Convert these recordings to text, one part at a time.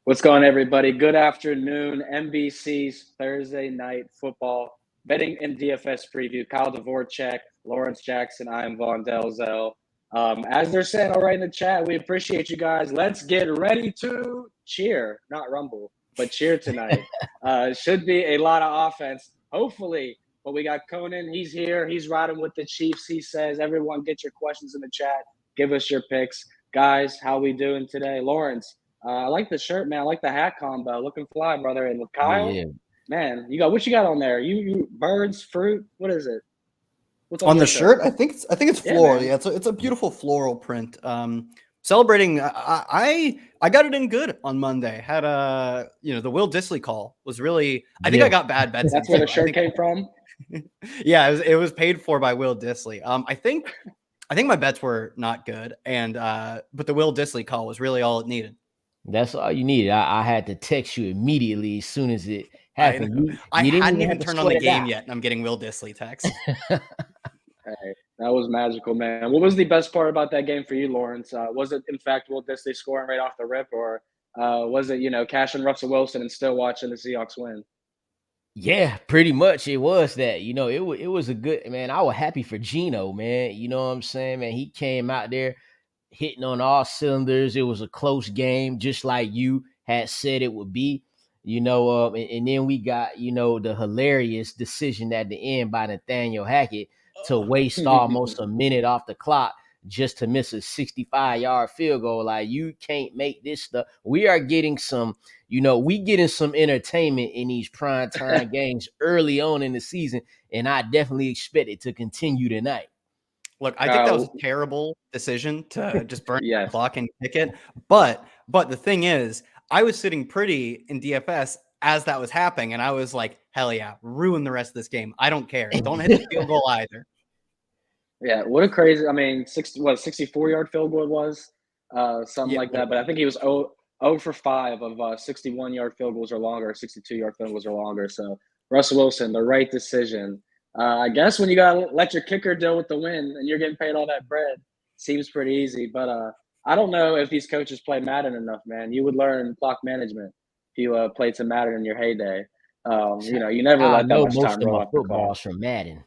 What's going on, everybody? Good afternoon. NBC's Thursday Night Football betting and DFS preview. Kyle Dvorchak, Lawrence Jackson. I am Vaughn Dalzell. As they're saying all right in the chat, we appreciate you guys. Let's get ready to cheer, not rumble, but cheer tonight. Should be a lot of offense, hopefully. But we got Conan. He's here. He's riding with the Chiefs. He says, everyone get your questions in the chat. Give us your picks. Guys, how we doing today? Lawrence. I like the shirt, man. I like the hat combo. Looking fly, brother. And with Kyle, man, what you got on there? You birds, fruit. What is it? What's on the shirt? I think it's floral. Yeah, it's a beautiful floral print. Celebrating. I got it in good on Monday. Had the Will Dissly call was really. I think I got bad bets. That's where the shirt came from. Yeah, it was paid for by Will Dissly. I think my bets were not good, and but the Will Dissly call was really all it needed. That's all you needed. I had to text you immediately as soon as it happened. I hadn't even turned on the game yet, and I'm getting Will Dissly text. Hey, that was magical, man. What was the best part about that game for you, Lawrence? Was it, in fact, Will Dissly scoring right off the rip, or was it, cashing Russell Wilson and still watching the Seahawks win? Yeah, pretty much it was that. It was a good, man. I was happy for Geno, man. You know what I'm saying, man? He came out there hitting on all cylinders. It was a close game, just like you had said it would be, and then we got, the hilarious decision at the end by Nathaniel Hackett to waste almost a minute off the clock just to miss a 65-yard field goal. Like, you can't make this stuff. We are getting some, we getting some entertainment in these primetime games early on in the season, and I definitely expect it to continue tonight. Look, I think that was a terrible decision to just burn the clock and kick it. But the thing is, I was sitting pretty in DFS as that was happening, and I was like, hell yeah, ruin the rest of this game. I don't care. Don't hit the field goal either. Yeah, what a crazy, 64-yard field goal it was? Something like that. But I think he was 0 for 5 of 61-yard field goals or longer, 62-yard field goals or longer. So Russell Wilson, the right decision. I guess when you got to let your kicker deal with the win and you're getting paid all that bread, seems pretty easy. But I don't know if these coaches play Madden enough, man. You would learn clock management if you played some Madden in your heyday. You never let that much time roll off the clock. From Madden.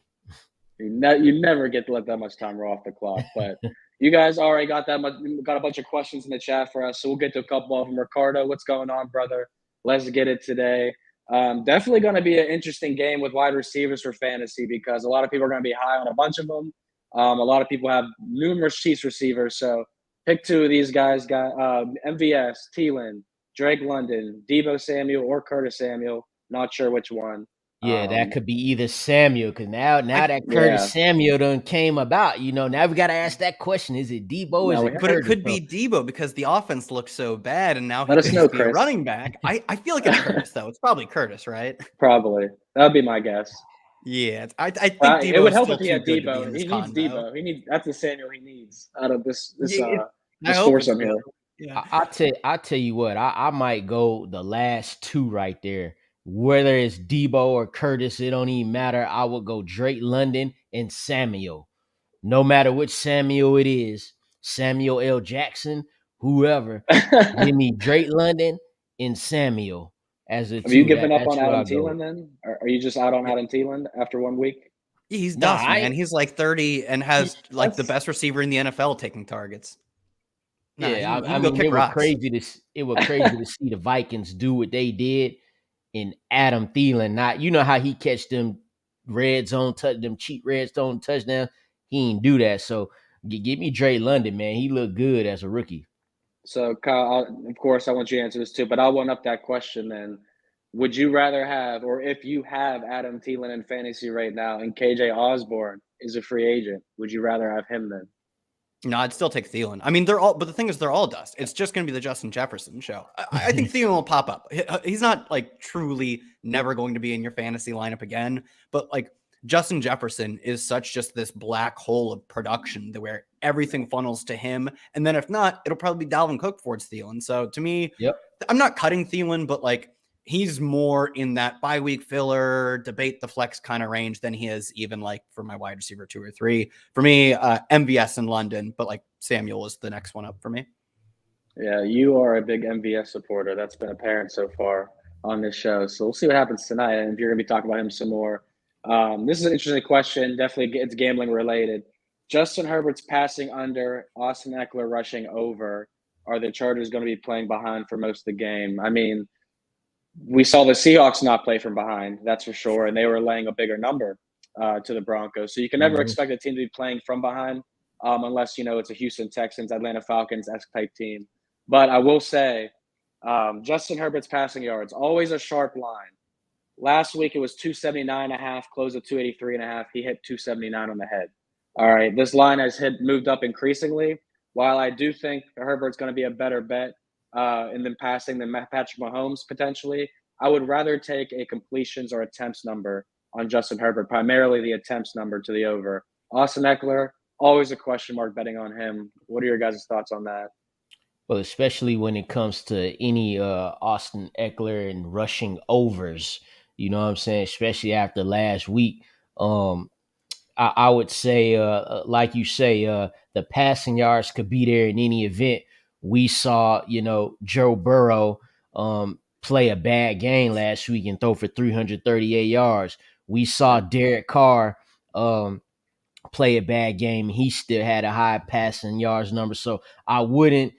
You never get to let that much time roll off the clock. But you guys already got a bunch of questions in the chat for us, so we'll get to a couple of them. Ricardo, what's going on, brother? Let's get it today. Definitely going to be an interesting game with wide receivers for fantasy because a lot of people are going to be high on a bunch of them. A lot of people have numerous Chiefs receivers, so pick two of these guys. MVS, Thielen, Drake London, Deebo Samuel, or Curtis Samuel. Not sure which one. Yeah, that could be either Samuel, because now that Curtis Samuel done came about, now we got to ask that question. Is it Deebo? But it could be Deebo because the offense looks so bad, and now he's a running back. I feel like it's Curtis, though. It's probably Curtis, right? Probably. That would be my guess. Yeah, I think Deebo. It would help if he had Deebo. He needs Deebo. That's the Samuel he needs out of this foursome here. Yeah. I'll tell you what, I might go the last two right there. Whether it's Deebo or Curtis, it don't even matter. I would go Drake London and Samuel. No matter which Samuel it is, Samuel L. Jackson, whoever, give me Drake London and Samuel as a two. Have you given up on Adam Thielen then? Or are you just out on Adam Thielen after 1 week? He's dust, man. He's like 30 and has the best receiver in the NFL taking targets. Yeah, I mean, it was crazy to see the Vikings do what they did. In Adam Thielen, not how he catch them cheap red zone touchdowns. He ain't do that. So give me Drake London, man. He looked good as a rookie. So Kyle, of course, I want you to answer this too, but I'll one up that question then. Would you rather have, or if you have Adam Thielen in fantasy right now and KJ Osborne is a free agent, would you rather have him then? No, I'd still take Thielen. I mean, but the thing is, they're all dust. It's just going to be the Justin Jefferson show. I think Thielen will pop up. He's not truly never going to be in your fantasy lineup again, but Justin Jefferson is such just this black hole of production where everything funnels to him. And then if not, it'll probably be Dalvin Cook for Thielen. So to me, I'm not cutting Thielen, but he's more in that bye-week filler, debate the flex kind of range than he is even for my wide receiver 2 or 3. For me, MVS in London, but Samuel is the next one up for me. Yeah, you are a big MVS supporter. That's been apparent so far on this show. So we'll see what happens tonight. And if you're going to be talking about him some more, this is an interesting question. Definitely, it's gambling related. Justin Herbert's passing under, Austin Eckler rushing over. Are the Chargers going to be playing behind for most of the game? I mean, we saw the Seahawks not play from behind, that's for sure, and they were laying a bigger number to the Broncos. So you can never Mhm. expect a team to be playing from behind unless it's a Houston Texans, Atlanta Falcons-esque type team. But I will say, Justin Herbert's passing yards always a sharp line. Last week it was 279 and a half, closed at 283 and a half. He hit 279 on the head. All right, this line has moved up increasingly. While I do think Herbert's going to be a better bet in the passing than Patrick Mahomes potentially, I would rather take a completions or attempts number on Justin Herbert, primarily the attempts number to the over. Austin Eckler, always a question mark betting on him. What are your guys' thoughts on that? Well, especially when it comes to any Austin Eckler and rushing overs, you know what I'm saying? Especially after last week, um, I would say, like you say, the passing yards could be there in any event. We saw, Joe Burrow play a bad game last week and throw for 338 yards. We saw Yeah. Derek Carr um, play a bad game. He still had a high passing yards number. So I wouldn't.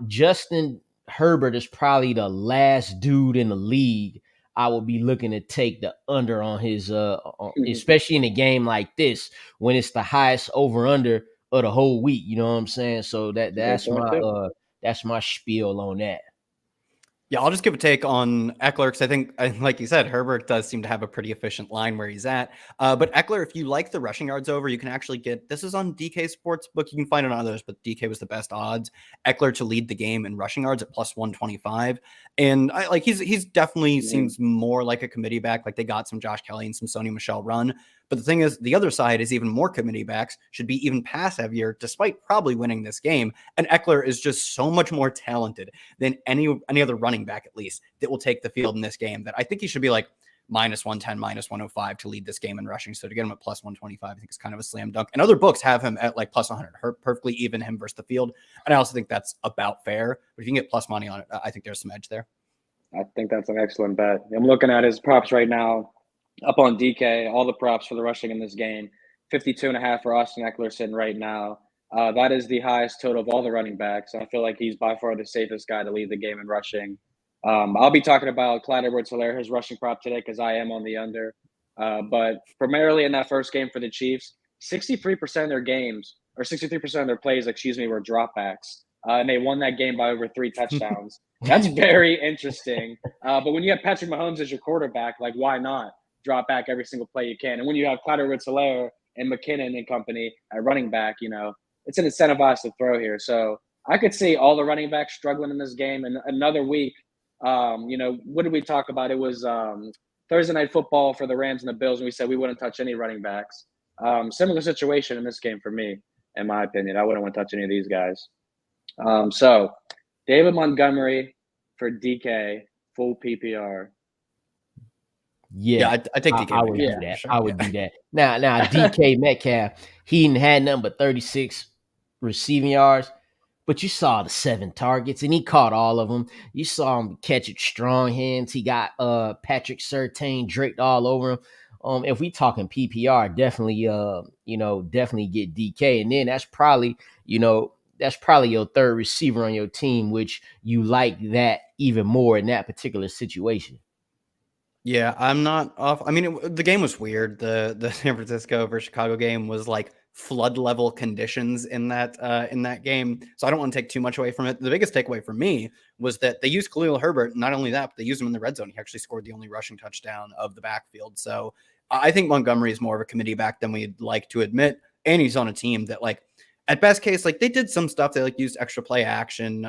Justin Herbert is probably the last dude in the league I would be looking to take the under on his especially in a game like this when it's the highest over under of the whole week, you know what I'm saying? So Great point, too. that's my spiel on that. Yeah, I'll just give a take on Eckler because I think, like you said, Herbert does seem to have a pretty efficient line where he's at. But Eckler, if you like the rushing yards over, you can actually get this is on DK Sportsbook. You can find it on others, but DK was the best odds. Eckler to lead the game in rushing yards at plus 125, and he's definitely Mhm. seems more like a committee back. Like they got some Josh Kelly and some Sony Michel run. But the thing is, the other side is even more committee backs should be even pass heavier, despite probably winning this game. And Eckler is just so much more talented than any other running back, at least, that will take the field in this game, that I think he should be like minus 110, minus 105 to lead this game in rushing. So to get him at plus 125, I think it's kind of a slam dunk. And other books have him at like plus 100, perfectly even him versus the field. And I also think that's about fair. But if you can get plus money on it, I think there's some edge there. I think that's an excellent bet. I'm looking at his props right now up on DK, all the props for the rushing in this game. 52 and a half for Austin Eckler sitting right now. That is the highest total of all the running backs. I feel like he's by far the safest guy to lead the game in rushing. I'll be talking about Clyde Edwards-Helaire, his rushing prop today, because I am on the under. But primarily in that first game for the Chiefs, 63% of their games, or 63% of their plays, were dropbacks. And they won that game by over 3 touchdowns. That's very interesting. But when you have Patrick Mahomes as your quarterback, like, why not drop back every single play you can? And when you have Clyde Edwards-Helaire and McKinnon and company at running back, it's an incentivized to throw here. So I could see all the running backs struggling in this game. And another week, what did we talk about? It was Thursday Night Football for the Rams and the Bills, and we said we wouldn't touch any running backs. Similar situation in this game for me, in my opinion. I wouldn't want to touch any of these guys. So David Montgomery for DK, full PPR. Yeah, I take DK. I would do that. Sure. I would do that. Now DK Metcalf, he didn't had number 36 receiving yards, but you saw the 7 targets and he caught all of them. You saw him catch it strong hands. He got Patrick Surtain draped all over him. If we talking PPR, definitely definitely get DK, and then that's probably your third receiver on your team, which you like that even more in that particular situation. Yeah, I'm not off. I mean, the game was weird. The San Francisco versus Chicago game was like flood level conditions in that game. So I don't want to take too much away from it. The biggest takeaway for me was that they used Khalil Herbert. Not only that, but they used him in the red zone. He actually scored the only rushing touchdown of the backfield. So I think Montgomery is more of a committee back than we'd like to admit. And he's on a team that, like, at best case, like, they did some stuff. They like used extra play action,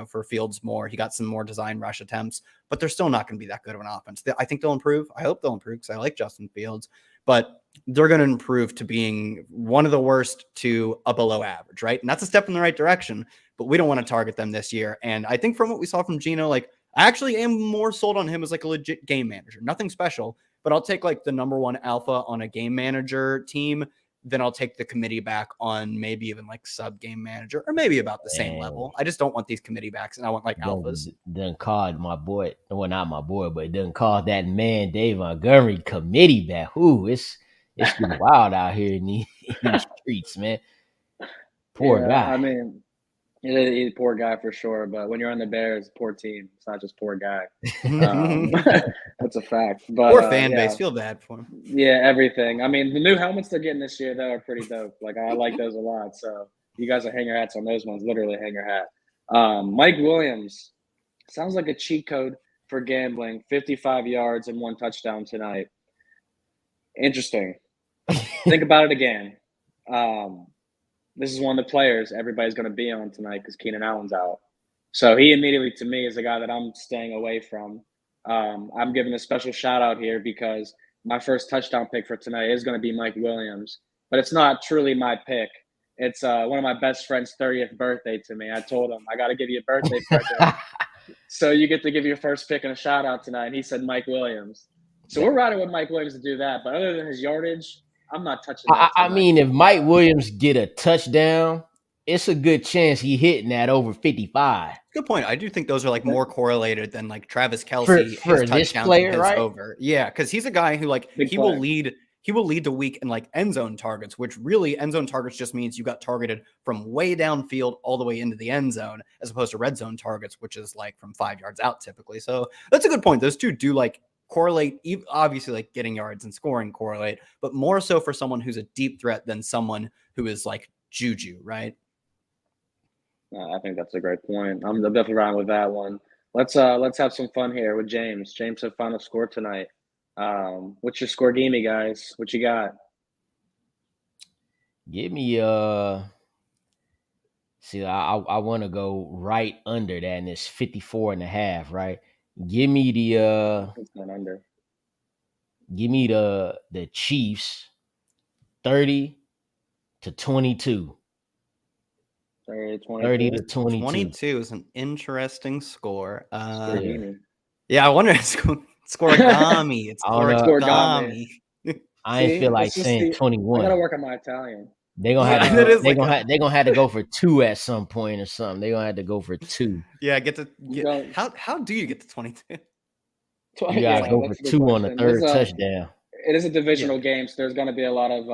for Fields more. He got some more design rush attempts, but they're still not going to be that good of an offense. I think they'll improve. I hope they'll improve because I like Justin Fields, but they're going to improve to being one of the worst to a below average, right? And that's a step in the right direction, but we don't want to target them this year. And I think from what we saw from Geno, like, I actually am more sold on him as like a legit game manager. Nothing special, but I'll take like the number one alpha on a game manager team then I'll take the committee back on maybe even like sub game manager or maybe about the same level. I just don't want these committee backs, and I want like alphas. Done called my boy, well, not my boy, but done called that man Dave Montgomery committee back. Ooh, it's getting wild out here in these streets, man. Poor guy. I mean, he's a poor guy for sure, but when you're on the Bears, poor team. It's not just poor guy. That's a fact. But poor fan base. Feel bad for him. Yeah, everything. I mean, the new helmets they're getting this year, though, are pretty dope. Like, I like those a lot. So you guys will hang your hats on those ones. Literally hang your hat. Mike Williams sounds like a cheat code for gambling. 55 yards and 1 touchdown tonight. Interesting. Think about it again. This is one of the players everybody's going to be on tonight because Keenan Allen's out. So he immediately, to me, is a guy that I'm staying away from. I'm giving a special shout out here because my first touchdown pick for tonight is going to be Mike Williams. But it's not truly my pick. It's one of my best friend's 30th birthday to me. I told him, I got to give you a birthday present. So you get to give your first pick and a shout out tonight. And he said Mike Williams. So we're riding with Mike Williams to do that. But other than his yardage, I'm not touching that. I mean, if Mike Williams get a touchdown, it's a good chance he hitting that over 55. Good point. I do think those are like more correlated than like Travis Kelce for this player, right? Over. Yeah, because he's a guy who like will lead the week in like end zone targets, which really end zone targets just means you got targeted from way downfield all the way into the end zone, as opposed to red zone targets, which is like from 5 yards out typically. So that's a good point. Those two do like correlate, obviously like getting yards and scoring correlate, but more so for someone who's a deep threat than someone who is like Juju, right? I think that's a great point. I'm definitely riding with that one. Let's have some fun here with James. James, a final score tonight. What's your score gamey, guys? What you got? Give me see, I want to go right under that, and it's 54.5, right? Give me the it's not under. Give me the Chiefs 30-22. 30-22. 30-22. 22 is an interesting score. Yeah, I wonder scoregami. It's scoregami. I ain't feel like saying 21. I gotta work on my Italian. They're gonna have to go for 2 at some point or something. They're gonna have to go for 2. Yeah, how do you get to 22? You gotta go for 2 on the third touchdown. It is a divisional game, so there's gonna be a lot of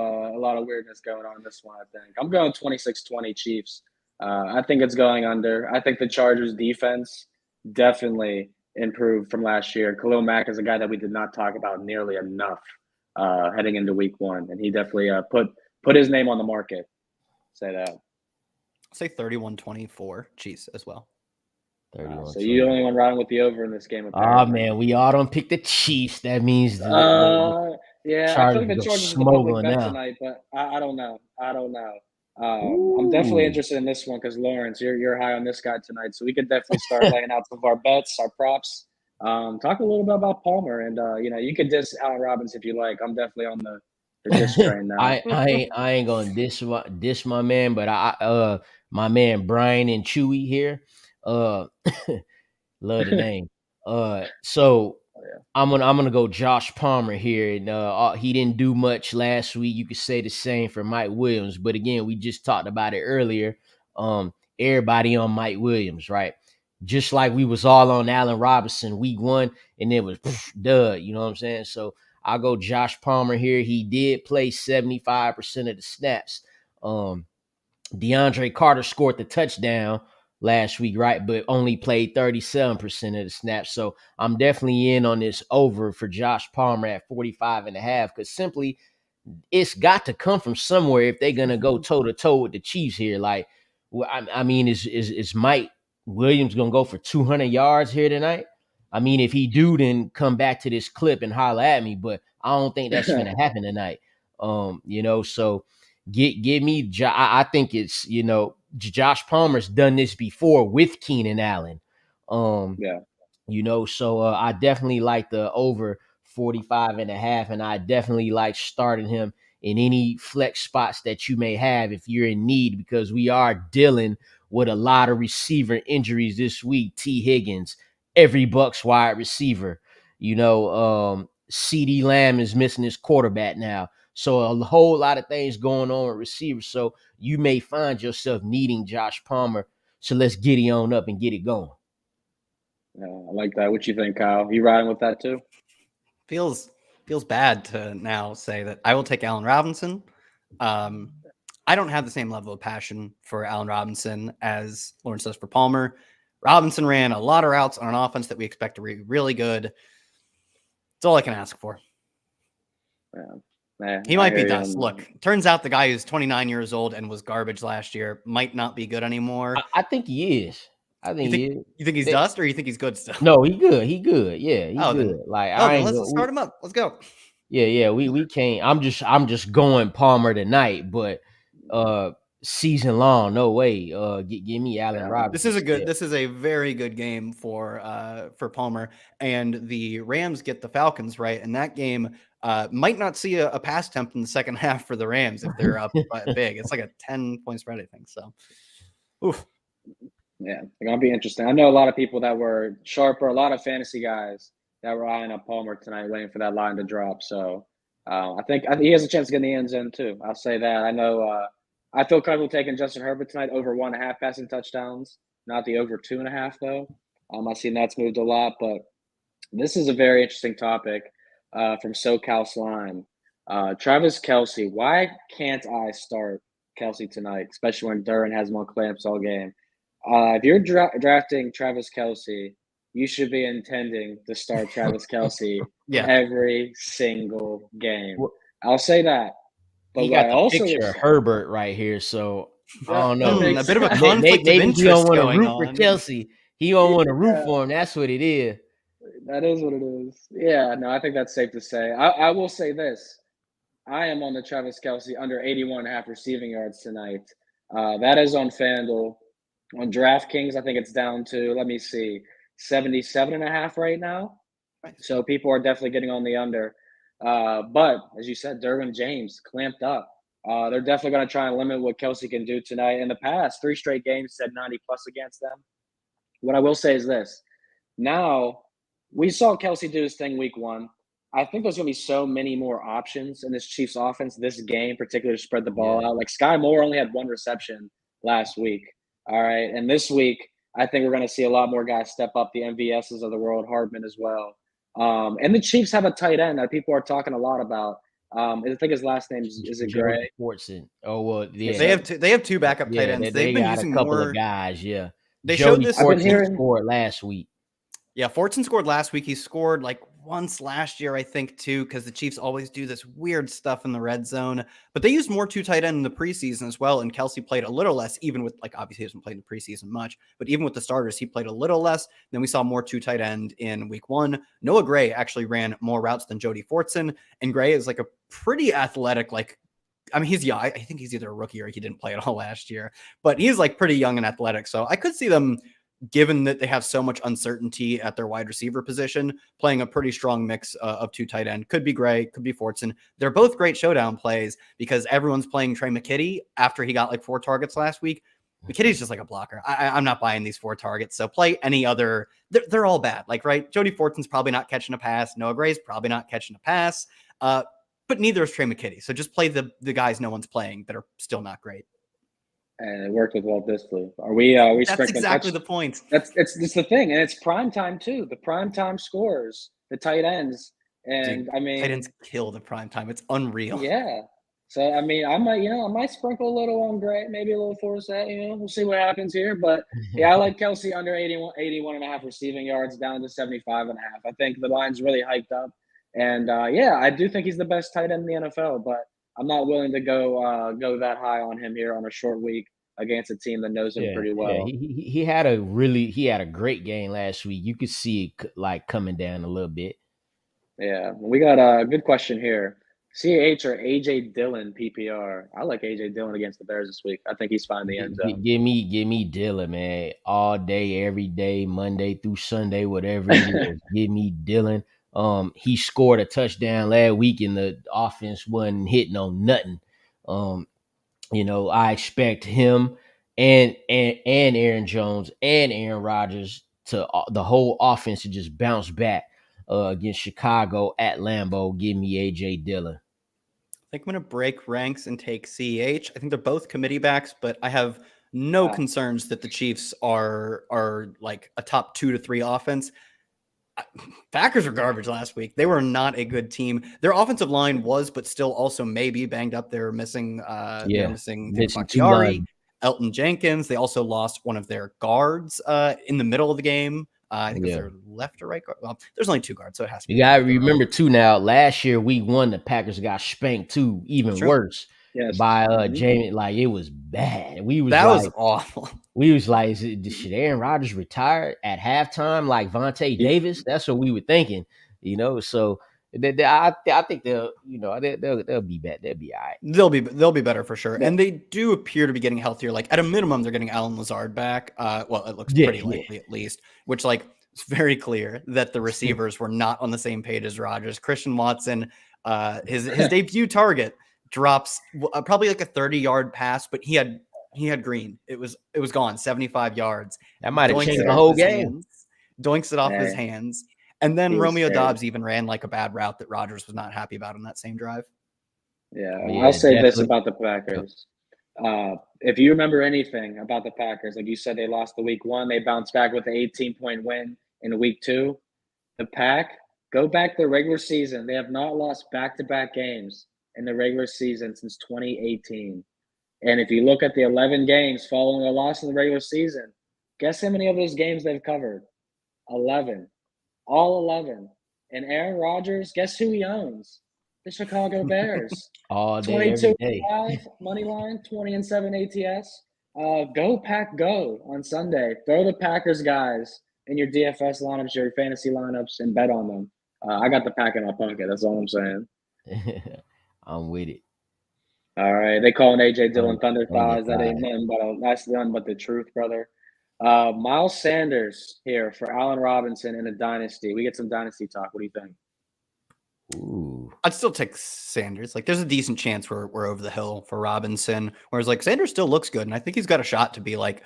weirdness going on in this one, I think. I'm going 26-20 Chiefs. I think it's going under. I think the Chargers defense definitely improved from last year. Khalil Mack is a guy that we did not talk about nearly enough heading into week 1, and he definitely put his name on the market. Say that. I'll say 31-24 Chiefs as well. So you're the only one riding with the over in this game. Oh man, we all don't pick the Chiefs. That means yeah, I feel like the Chargers are the public bet tonight, but I don't know. I'm definitely interested in this one because Lawrence, you're high on this guy tonight, so we could definitely start laying out some of our bets, our props. Talk a little bit about Palmer, and you could diss Allen Robinson if you like. I'm definitely on the diss train now. I ain't gonna diss my man, but my man Brian and Chewy here. Love the name. So I'm gonna go Josh Palmer here, and he didn't do much last week. You could say the same for Mike Williams, but again, we just talked about it earlier. Everybody on Mike Williams, right? Just like we was all on Allen Robinson week 1, and it was dud. You know what I'm saying? So I'll go Josh Palmer here. He did play 75% of the snaps. DeAndre Carter scored the touchdown last week, right? But only played 37% of the snaps. So I'm definitely in on this over for Josh Palmer at 45.5, because simply it's got to come from somewhere if they're gonna go toe to toe with the Chiefs here. Like, I mean, is Mike Williams gonna go for 200 yards here tonight? I mean, if he do, then come back to this clip and holler at me. But I don't think that's gonna happen tonight. So give me. I think it's Josh Palmer's done this before with Keenan Allen. So I definitely like the over 45.5, and I definitely like starting him in any flex spots that you may have if you're in need, because we are dealing with a lot of receiver injuries this week. T. Higgins, every Bucs wide receiver, CeeDee Lamb is missing his quarterback now. So a whole lot of things going on with receivers. So you may find yourself needing Josh Palmer. So let's get it on up and get it going. Yeah, I like that. What you think, Kyle? You riding with that too? Feels bad to now say that I will take Allen Robinson. I don't have the same level of passion for Allen Robinson as Lawrence does for Palmer. Robinson ran a lot of routes on an offense that we expect to be really good. That's all I can ask for. Yeah. He might be dust. Look, turns out the guy who's 29 years old and was garbage last year might not be good anymore. I think he is. I think he is. You think he's dust, or you think he's good still? No, he good. He good. Yeah, he good. Then, like let's start him up. Let's go. Yeah. We can't. I'm just going Palmer tonight, but season long, no way. Give me Allen Robinson. This is a very good game for Palmer, and the Rams get the Falcons, right? And that game might not see a pass attempt in the second half for the Rams if they're up big. It's like a 10-point spread, I think. So, oof. Yeah, it's gonna be interesting. I know a lot of people that were sharper, a lot of fantasy guys that were eyeing up Palmer tonight, waiting for that line to drop. So I think he has a chance to get in the end zone too. I'll say that. I know I feel comfortable taking Justin Herbert tonight over 1.5 passing touchdowns, not the over 2.5 though. I've seen that's moved a lot, but this is a very interesting topic from SoCal Slime. Travis Kelce, why can't I start Kelce tonight, especially when Duran has him on clamps all game? If you're drafting Travis Kelce, you should be intending to start Travis Kelce every single game. I'll say that. But he got the picture of Herbert right here, so I don't know. A bit of a conflict of interest he don't want to root on. for Kelce. He don't want to root for him. That's what it is. That is what it is. Yeah, no, I think that's safe to say. I will say this. I am on the Travis Kelce under 81.5 receiving yards tonight. That is on FanDuel. On DraftKings, I think it's down to, let me see, 77.5 right now. So people are definitely getting on the under. But as you said, Derwin James clamped up. They're definitely going to try and limit what Kelce can do tonight. In the past, 3 straight games said 90+ against them. What I will say is this. Now, we saw Kelce do his thing week 1. I think there's going to be so many more options in this Chiefs offense this game, particularly to spread the ball out. Like Sky Moore only had 1 reception last week. All right. And this week, I think we're going to see a lot more guys step up, the MVSs of the world, Hardman as well. And the Chiefs have a tight end that people are talking a lot about. I think his last name is it Gray? Fortson. Oh well, yeah. They have 2 backup tight ends. They've been using a couple more of guys. Yeah, they showed this. Fortson scored last week. Yeah, Fortson scored last week. He scored like once last year, I think, too, because the Chiefs always do this weird stuff in the red zone. But they used more 2 tight end in the preseason as well. And Kelce played a little less, even with, like, obviously he hasn't played in the preseason much, but even with the starters, he played a little less. Then we saw more 2 tight end in week 1. Noah Gray actually ran more routes than Jody Fortson. And Gray is like a pretty athletic, like, I mean, he's young. I think he's either a rookie or he didn't play at all last year, but he's like pretty young and athletic. So I could see them, given that they have so much uncertainty at their wide receiver position, playing a pretty strong mix of 2 tight end. Could be Gray, could be Fortson. They're both great showdown plays because everyone's playing Trey McKitty after he got like 4 targets last week. McKitty's just like a blocker. I'm not buying these 4 targets. So play any other. They're all bad. Like, right, Jody Fortson's probably not catching a pass. Noah Gray's probably not catching a pass. But neither is Trey McKitty. So just play the guys no one's playing that are still not great. And it worked with Walt Disley. Are we That's exactly the point. It's the thing, and it's prime time too. The prime time scores, the tight ends, and Dude, I mean, tight ends kill the prime time. It's unreal. Yeah. So I mean, I might sprinkle a little on Gray, maybe a little Forsett. We'll see what happens here. But yeah, I like Kelce under 81.5 receiving yards, down to 75.5. I think the line's really hyped up, and yeah, I do think he's the best tight end in the NFL, but I'm not willing to go that high on him here on a short week against a team that knows him pretty well. Yeah. He had a great game last week. You could see it like coming down a little bit. Yeah, we got a good question here. CH or AJ Dillon PPR? I like AJ Dillon against the Bears this week. I think he's fine in the end zone. Give me Dillon, man, all day, every day, Monday through Sunday, whatever it is. Give me Dillon. He scored a touchdown last week and the offense wasn't hitting on nothing. I expect him and Aaron Jones and Aaron Rodgers to the whole offense to just bounce back against Chicago at Lambeau. Give me AJ Dillon. think I'm going to break ranks and take CH. I think they're both committee backs, but I have no concerns that the Chiefs are like a top 2 to 3 offense. Packers were garbage last week. They were not a good team. Their offensive line was, but still also maybe banged up. They're missing Bakhtiari, Elton Jenkins. They also lost one of their guards in the middle of the game. I think it's their left or right guard. Well, there's only 2 guards, so it has to be. You got to remember too. Now, last year week 1, the Packers got spanked too, even worse by Jamie. Like it was bad. That was awful. We was like, should Aaron Rodgers retire at halftime like Vontae Davis? That's what we were thinking, So I think they'll be bad. They'll be all right. They'll be better for sure. And they do appear to be getting healthier. Like at a minimum, they're getting Alan Lazard back. Well, it looks pretty likely at least. Which it's very clear that the receivers were not on the same page as Rodgers. Christian Watson, his debut target drops probably like a 30-yard pass, but he had green. It was gone, 75 yards. That might have changed the whole game. Doinks it off his hands. And then Romeo Doubs even ran like a bad route that Rodgers was not happy about on that same drive. Yeah, I'll say this about the Packers. If you remember anything about the Packers, like you said, they lost the week 1. They bounced back with an 18-point win in week 2. The Pack, go back to the regular season. They have not lost back-to-back games in the regular season since 2018. And if you look at the 11 games following a loss in the regular season, guess how many of those games they've covered? 11. All 11. And Aaron Rodgers, guess who he owns? The Chicago Bears. All day, 22-5 money line, 20-7 ATS. Go Pack, go on Sunday. Throw the Packers guys in your DFS lineups, your fantasy lineups, and bet on them. I got the Pack in my pocket. That's all I'm saying. I'm with it. All right. They calling AJ Dillon Thunder Thighs. That ain't nothing but the truth, brother. Miles Sanders here for Allen Robinson in a dynasty. We get some dynasty talk. What do you think? Ooh. I'd still take Sanders. Like, there's a decent chance we're over the hill for Robinson. Whereas, like, Sanders still looks good, and I think he's got a shot to be like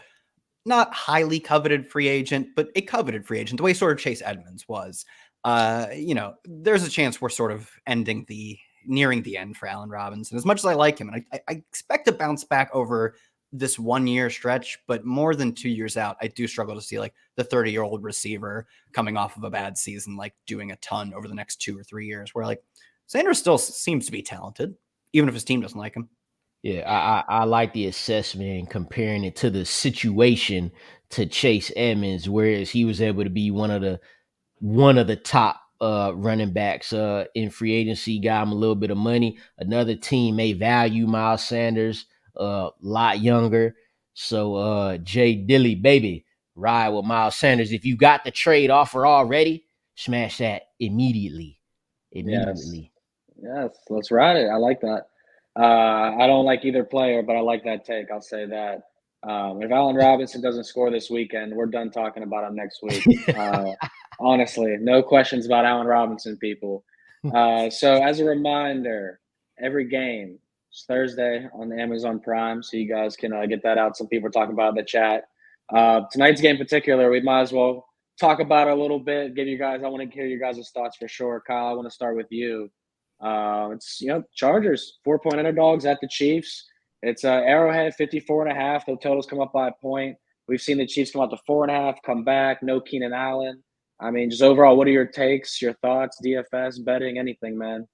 not highly coveted free agent, but a coveted free agent, the way sort of Chase Edmonds was. There's a chance we're sort of nearing the end for Allen Robinson. As much as I like him, and I expect to bounce back over this 1-year stretch, but more than 2 years out, I do struggle to see like the 30-year-old receiver coming off of a bad season, like doing a ton over the next 2 or 3 years, where like Sanders still seems to be talented, even if his team doesn't like him. Yeah, I like the assessment and comparing it to the situation to Chase Edmonds, whereas he was able to be one of the top running backs in free agency, got him a little bit of money. Another team may value Miles Sanders a lot younger. So Jay Dilly, baby, ride with Miles Sanders. If you got the trade offer already, smash that immediately. Yes, let's ride it. I like that. I don't like either player, but I like that take. I'll say that. If Allen Robinson doesn't score this weekend, we're done talking about him next week. Honestly, no questions about Allen Robinson, people. So as a reminder, every game is Thursday on the Amazon Prime, so you guys can get that out. Some people are talking about it in the chat. Tonight's game in particular, we might as well talk about it a little bit. I want to hear your guys' thoughts for sure. Kyle, I want to start with you. It's Chargers 4-point underdogs at the Chiefs. It's Arrowhead 54.5. The totals come up by a point. We've seen the Chiefs come out to 4.5, come back. No Keenan Allen. I mean, just overall, what are your takes, your thoughts, DFS, betting, anything, man?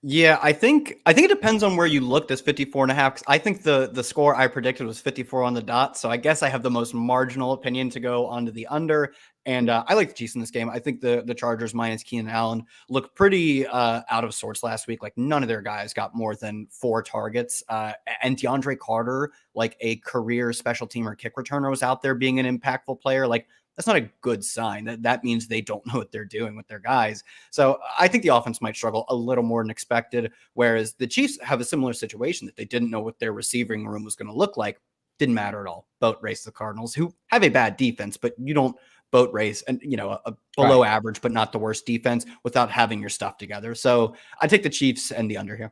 Yeah, I think it depends on where you look. This 54.5, because I think the score I predicted was 54 on the dot. So I guess I have the most marginal opinion to go onto the under. And I like the Chiefs in this game. I think the Chargers minus Keenan Allen looked pretty out of sorts last week. Like none of their guys got more than 4 targets. And DeAndre Carter, like a career special teamer kick returner, was out there being an impactful player. Like that's not a good sign. That means they don't know what they're doing with their guys. So I think the offense might struggle a little more than expected, whereas the Chiefs have a similar situation that they didn't know what their receiving room was going to look like. Didn't matter at all. Boat race the Cardinals, who have a bad defense, but you don't boat race and a below average, but not the worst defense without having your stuff together. So I take the Chiefs and the under here.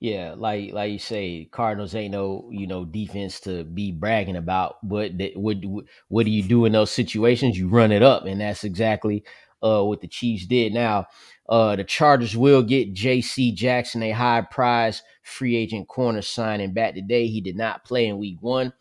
Yeah, like you say, Cardinals ain't no defense to be bragging about. But what do you do in those situations? You run it up, and that's exactly what the Chiefs did. Now, the Chargers will get J.C. Jackson, a high-prize free agent corner signing back today. He did not play in week 1.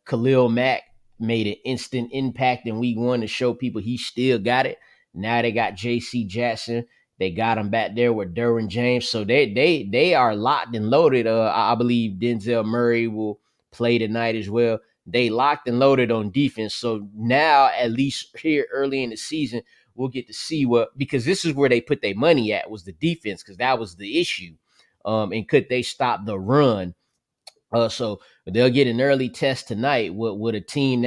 Khalil Mack made an instant impact in week 1 to show people he still got it. Now they got J.C. Jackson. They got him back there with Derwin James. So they are locked and loaded. I believe Denzel Murray will play tonight as well. They locked and loaded on defense. So now, at least here early in the season, we'll get to see because this is where they put their money at, was the defense, because that was the issue. And could they stop the run? So they'll get an early test tonight with a team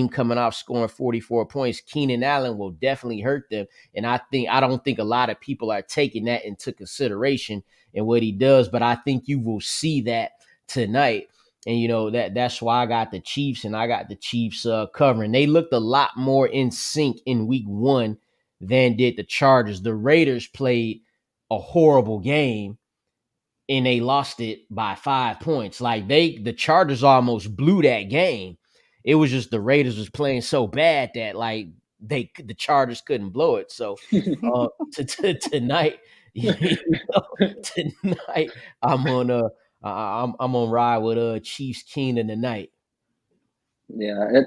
coming off scoring 44 points. Keenan Allen will definitely hurt them. And I don't think a lot of people are taking that into consideration in what he does, but I think you will see that tonight. And that's why I got the Chiefs, and I got the Chiefs covering. They looked a lot more in sync in week 1 than did the Chargers. The Raiders played a horrible game, and they lost it by 5 points. Like the Chargers almost blew that game. It was just the Raiders was playing so bad that like the Chargers couldn't blow it. So tonight, tonight I'm on ride with Chiefs Keenan tonight. Yeah,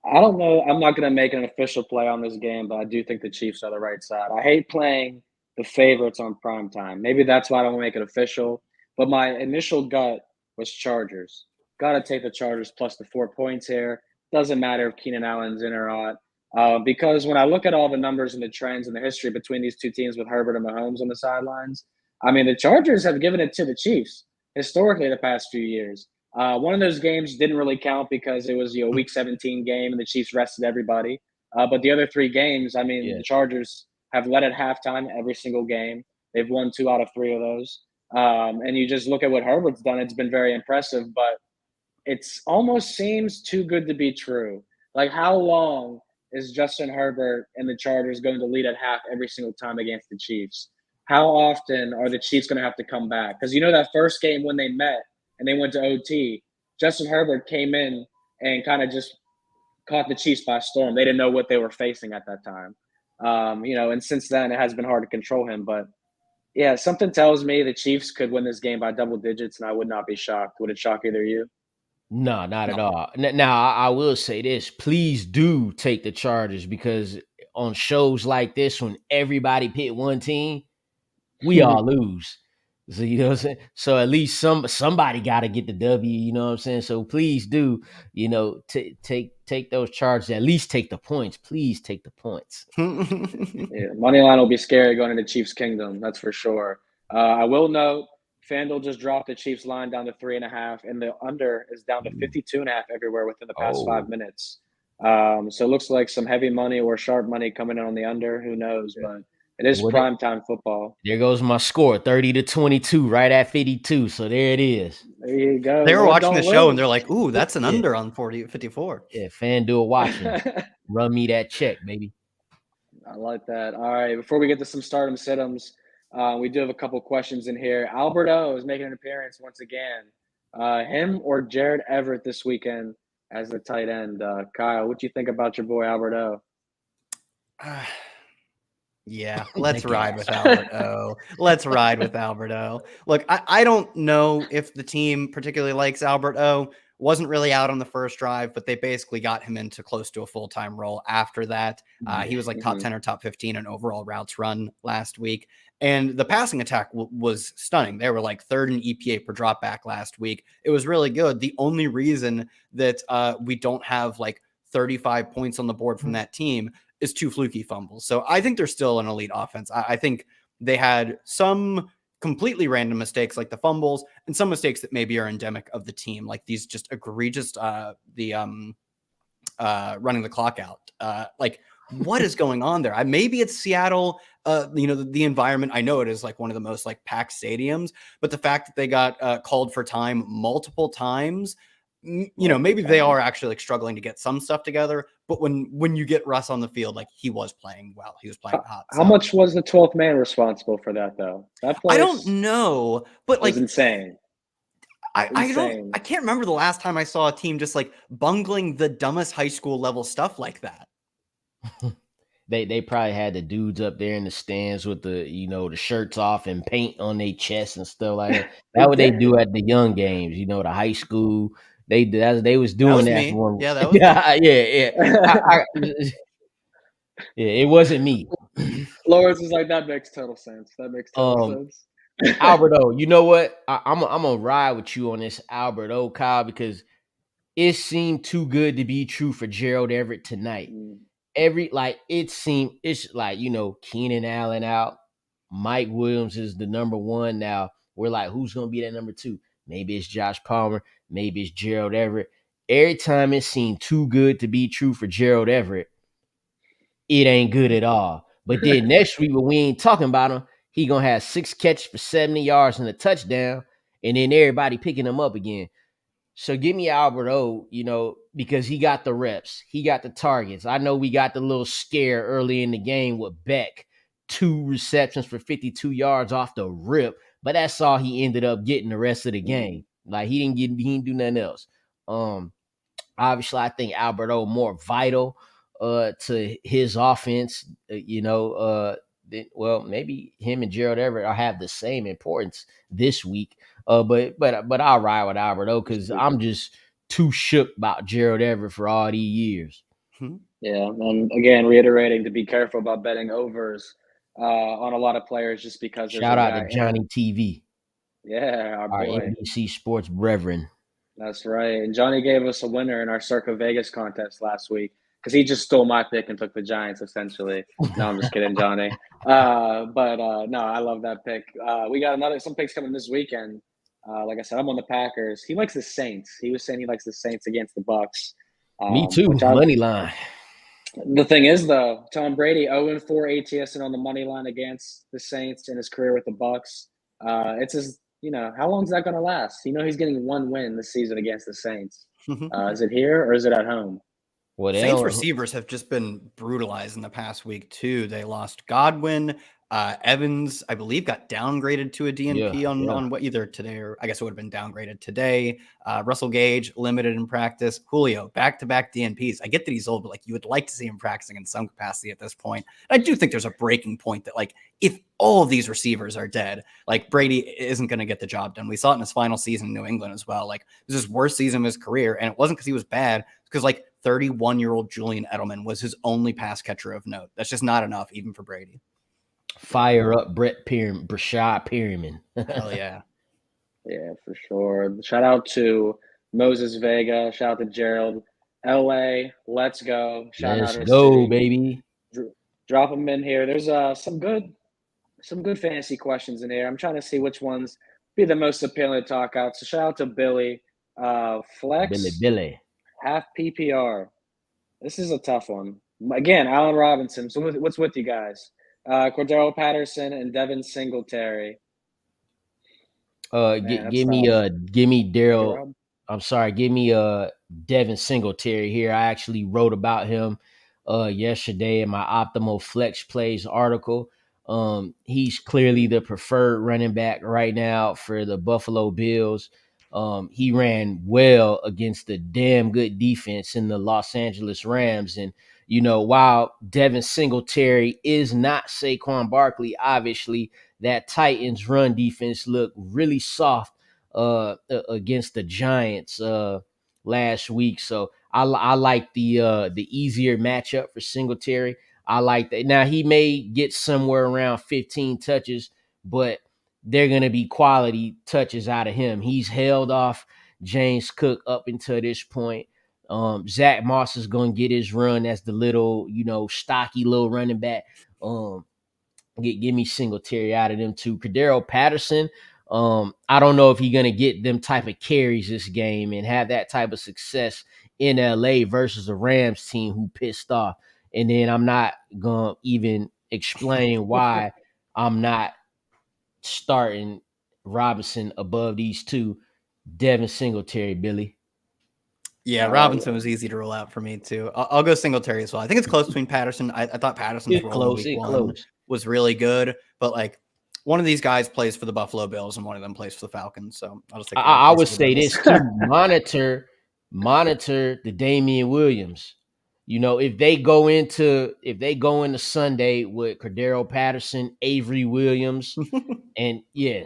I don't know. I'm not going to make an official play on this game, but I do think the Chiefs are the right side. I hate playing the favorites on prime time. Maybe that's why I don't make it official. But my initial gut was Chargers. Got to take the Chargers plus the 4 points here. Doesn't matter if Keenan Allen's in or not. Because when I look at all the numbers and the trends and the history between these two teams with Herbert and Mahomes on the sidelines, I mean, the Chargers have given it to the Chiefs historically the past few years. One of those games didn't really count because it was a Week 17 game and the Chiefs rested everybody. But the other 3 games, I mean, The Chargers have led at halftime every single game. They've won 2 out of 3 of those. And you just look at what Herbert's done. It's been very impressive, but it's almost seems too good to be true. Like, how long is Justin Herbert and the Chargers going to lead at half every single time against the Chiefs? How often are the Chiefs going to have to come back? Because that first game when they met and they went to OT, Justin Herbert came in and kind of just caught the Chiefs by storm. They didn't know what they were facing at that time. And since then it has been hard to control him. But yeah, something tells me the Chiefs could win this game by double digits, and I would not be shocked. Would it shock either of you? No, not at all. Now, I will say this. Please do take the Chargers, because on shows like this, when everybody pick one team, we all lose. So, you know what I'm saying? So at least somebody got to get the W, you know what I'm saying? So please do, take those Chargers, at least take the points. Please take the points. Yeah, money line will be scary going into Chiefs Kingdom, that's for sure. I will note, FanDuel just dropped the Chiefs line down to 3.5, and the under is down to 52.5 everywhere within the past 5 minutes. So it looks like some heavy money or sharp money coming in on the under. Who knows? But it is primetime football. There goes my score, 30-22, right at 52. So there it is. There you go. They were watching the show and they're like, "Ooh, that's an under on 54." Yeah, FanDuel watching. Run me that check, baby. I like that. All right, before we get to some stardom sit-ems, we do have a couple questions in here. Alberto is making an appearance once again. Him or Jared Everett this weekend as the tight end? Kyle, what do you think about your boy Alberto? Yeah, let's ride with Alberto. Let's ride with Alberto. Look, I don't know if the team particularly likes Alberto. Wasn't really out on the first drive, but they basically got him into close to a full-time role after that. He was like top 10 or top 15 in overall routes run last week. And the passing attack was stunning. They were like 3rd in EPA per drop back last week. It was really good. The only reason that we don't have like 35 points on the board from that team is 2 fluky fumbles. So I think they're still an elite offense. I think they had some completely random mistakes like the fumbles and some mistakes that maybe are endemic of the team, like these just egregious, running the clock out. Like, what is going on there? Maybe it's Seattle, the environment. I know it is like one of the most like packed stadiums, but the fact that they got called for time multiple times, maybe they are actually like struggling to get some stuff together. But when you get Russ on the field, like he was playing well, he was playing hot. How much was the 12th man responsible for that though? That place, I don't know, but like insane. I can't remember the last time I saw a team just like bungling the dumbest high school level stuff like that. They probably had the dudes up there in the stands with the the shirts off and paint on their chests and stuff like that. That's what they do at the young games, the high school. They was doing was that me. for Yeah, that was me. yeah. Yeah, it wasn't me. Lawrence is like, that makes total sense. That makes total sense. Albert O, you know what? I'm gonna ride with you on this Albert O, Kyle, because it seemed too good to be true for Gerald Everett tonight. It's like, Keenan Allen out. Mike Williams is the number one now. We're like, who's gonna be that number two? Maybe it's Josh Palmer, maybe it's Gerald Everett. Every time it seemed too good to be true for Gerald Everett, it ain't good at all. But then next week, when we ain't talking about him, he gonna have 6 catches for 70 yards and a touchdown, and then everybody picking him up again. So give me Albert O, because he got the reps. He got the targets. I know we got the little scare early in the game with Beck, 2 receptions for 52 yards off the rip, but that's all he ended up getting the rest of the game. Like he didn't do nothing else. Obviously, I think Albert O more vital to his offense, well, maybe him and Gerald Everett will have the same importance this week. But I'll ride with Albert O because I'm just too shook about Gerald Everett for all these years. Yeah, and again, reiterating to be careful about betting overs on a lot of players just because. Shout out to Johnny TV. Yeah, our boy. NBC Sports brethren. That's right. And Johnny gave us a winner in our Circa Vegas contest last week because he just stole my pick and took the Giants, essentially. No, I'm just kidding, Johnny. No, I love that pick. We got some picks coming this weekend. Like I said, I'm on the Packers. He likes the Saints. He was saying he likes the Saints against the Bucks. Me too. Money line. The thing is, though, Tom Brady 0-4 ATS and on the money line against the Saints in his career with the Bucks. It's his. How long is that going to last? He's getting 1 win this season against the Saints. Is it here or is it at home? Well, Saints receivers have just been brutalized in the past week, too. They lost Godwin. Evans, I believe, got downgraded to a DNP on what either today or I guess it would have been downgraded today. Russell Gage limited in practice. Julio back-to-back DNPs. I get that he's old, but you would like to see him practicing in some capacity at this point. And I do think there's a breaking point that if all of these receivers are dead, Brady isn't going to get the job done. We saw it in his final season in New England as well. This is his worst season of his career, and it wasn't because he was bad. It's because 31-year-old Julian Edelman was his only pass catcher of note. That's just not enough, even for Brady. Fire up Brashad Perryman. Hell yeah. Yeah, for sure. Shout out to Moses Vega. Shout out to Gerald. LA, let's go. Let's go, baby. Drop them in here. There's some good fantasy questions in here. I'm trying to see which ones be the most appealing to talk out. So shout out to Billy. Flex. Billy. Half PPR. This is a tough one. Again, Allen Robinson. So what's with you guys? Cordero Patterson and Devin Singletary. Give me Daryl. I'm sorry. Give me Devin Singletary here. I actually wrote about him yesterday in my Optimal Flex Plays article. He's clearly the preferred running back right now for the Buffalo Bills. He ran well against the damn good defense in the Los Angeles Rams. And, while Devin Singletary is not Saquon Barkley, obviously that Titans run defense looked really soft against the Giants last week. So I like the easier matchup for Singletary. I like that. Now he may get somewhere around 15 touches, but they're going to be quality touches out of him. He's held off James Cook up until this point. Zach Moss is going to get his run as the little, stocky little running back. Give me Singletary out of them too. Cordero Patterson, I don't know if he's going to get them type of carries this game and have that type of success in LA versus a Rams team who pissed off. And then I'm not going to even explain why I'm not starting Robinson above these two. Devin Singletary, Billy. Yeah, Robinson was easy to roll out for me too. I'll go Singletary as well. I think it's close between Patterson. I thought Patterson's role in week 1 was really good, but one of these guys plays for the Buffalo Bills and one of them plays for the Falcons. So I'll just take. I would say this too: monitor the Damian Williams. You know, if they go into Sunday with Cordero Patterson, Avery Williams, and yeah,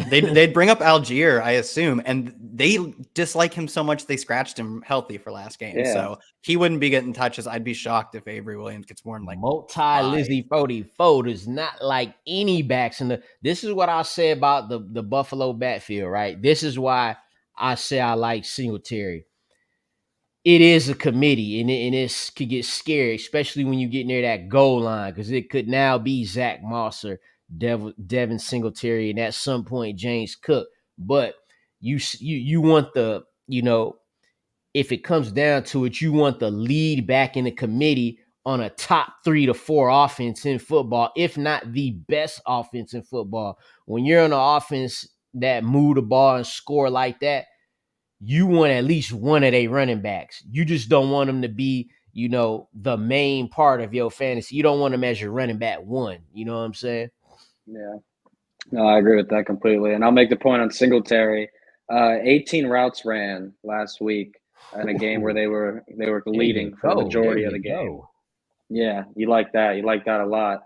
they'd bring up Algier, I assume, and they dislike him so much they scratched him healthy for last game. Yeah. So he wouldn't be getting touches. I'd be shocked if Avery Williams gets more than like Lizzie 44 does not like any backs in the. This is what I say about the Buffalo backfield, right? This is why I say I like Singletary. It is a committee, and it could get scary, especially when you get near that goal line, because it could now be Zach Moss or Devin Singletary, and at some point James Cook. But you want the, you know, if it comes down to it, you want the lead back in the committee on a top 3 to 4 offense in football, if not the best offense in football. When you're on an offense that move the ball and score like that, you want at least one of their running backs. You just don't want them to be, you know, the main part of your fantasy. You don't want to measure running back one. You know what I'm saying? Yeah. No, I agree with that completely. And I'll make the point on Singletary. 18 routes ran last week in a game where they were leading for the majority of the game. Yeah, you like that. You like that a lot.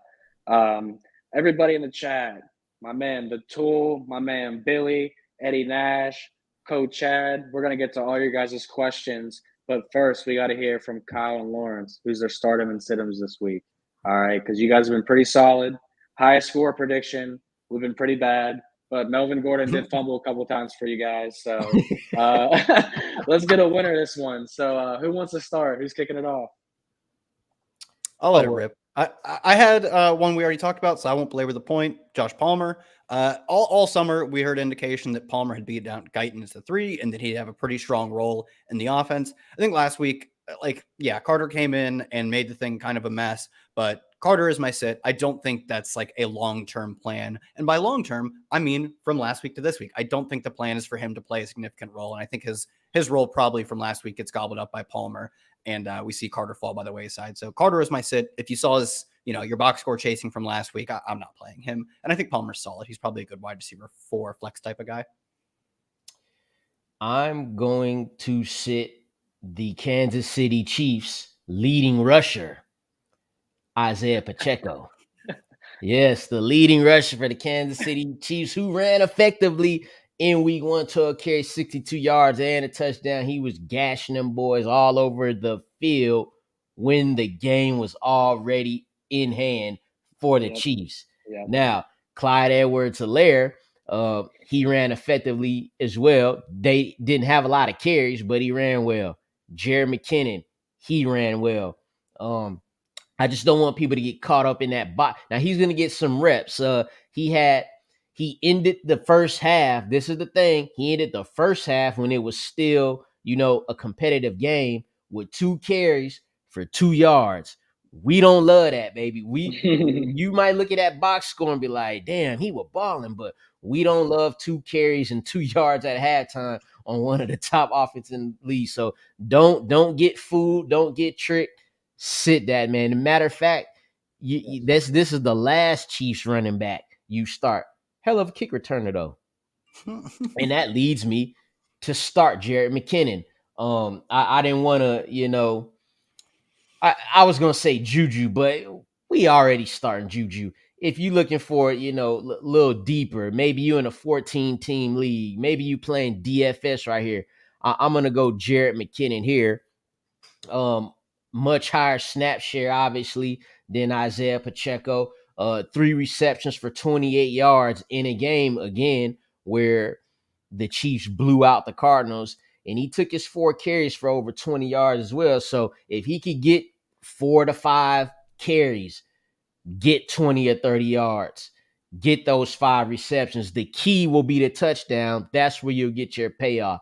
Everybody in the chat, my man, The Tool, my man, Billy, Eddie Nash, Coach Chad, we're going to get to all your guys' questions. But first, we got to hear from Kyle and Lawrence, who's their stardom and sit-ems this week. All right, because you guys have been pretty solid. Highest score prediction, we've been pretty bad. But Melvin Gordon did fumble a couple times for you guys. So let's get a winner this one. So who wants to start? Who's kicking it off? I'll let it rip. I had one we already talked about, so I won't belabor the point. Josh Palmer. All summer, we heard indication that Palmer had beat down Guyton as the 3 and that he'd have a pretty strong role in the offense. I think last week, Carter came in and made the thing kind of a mess, but Carter is my sit. I don't think that's like a long-term plan. And by long-term, I mean from last week to this week. I don't think the plan is for him to play a significant role. And I think his role probably from last week gets gobbled up by Palmer. And we see Carter fall by the wayside. So Carter is my sit. If you saw his, your box score chasing from last week, I'm not playing him. And I think Palmer's solid. He's probably a good wide receiver 4 flex type of guy. I'm going to sit the Kansas City Chiefs leading rusher, Isaiah Pacheco. Yes, the leading rusher for the Kansas City Chiefs, who ran effectively in week 1 to carry 62 yards and a touchdown. He was gashing them boys all over the field when the game was already in hand for the Chiefs. Yep. Now, Clyde Edwards-Helaire, he ran effectively as well. They didn't have a lot of carries, but he ran well. Jared McKinnon, he ran well. I just don't want people to get caught up in that box. Now, he's going to get some reps. He ended the first half. This is the thing. He ended the first half when it was still, a competitive game with 2 carries for 2 yards. We don't love that, baby. You might look at that box score and be like, damn, he was balling, but we don't love 2 carries and 2 yards at halftime on one of the top offenses in the league. So don't get fooled. Don't get tricked. Sit that, man. As a matter of fact, this is the last Chiefs running back you start. Hell of a kick returner, though. And that leads me to start Jared McKinnon. I didn't want to, I was going to say Juju, but we already starting Juju. If you're looking for, a little deeper, maybe you in a 14-team league, maybe you playing DFS right here, I'm going to go Jared McKinnon here. Much higher snap share, obviously, than Isaiah Pacheco. 3 receptions for 28 yards in a game, again, where the Chiefs blew out the Cardinals. And he took his 4 carries for over 20 yards as well. So if he could get 4 to 5 carries, get 20 or 30 yards, get those 5 receptions, the key will be the touchdown. That's where you'll get your payoff.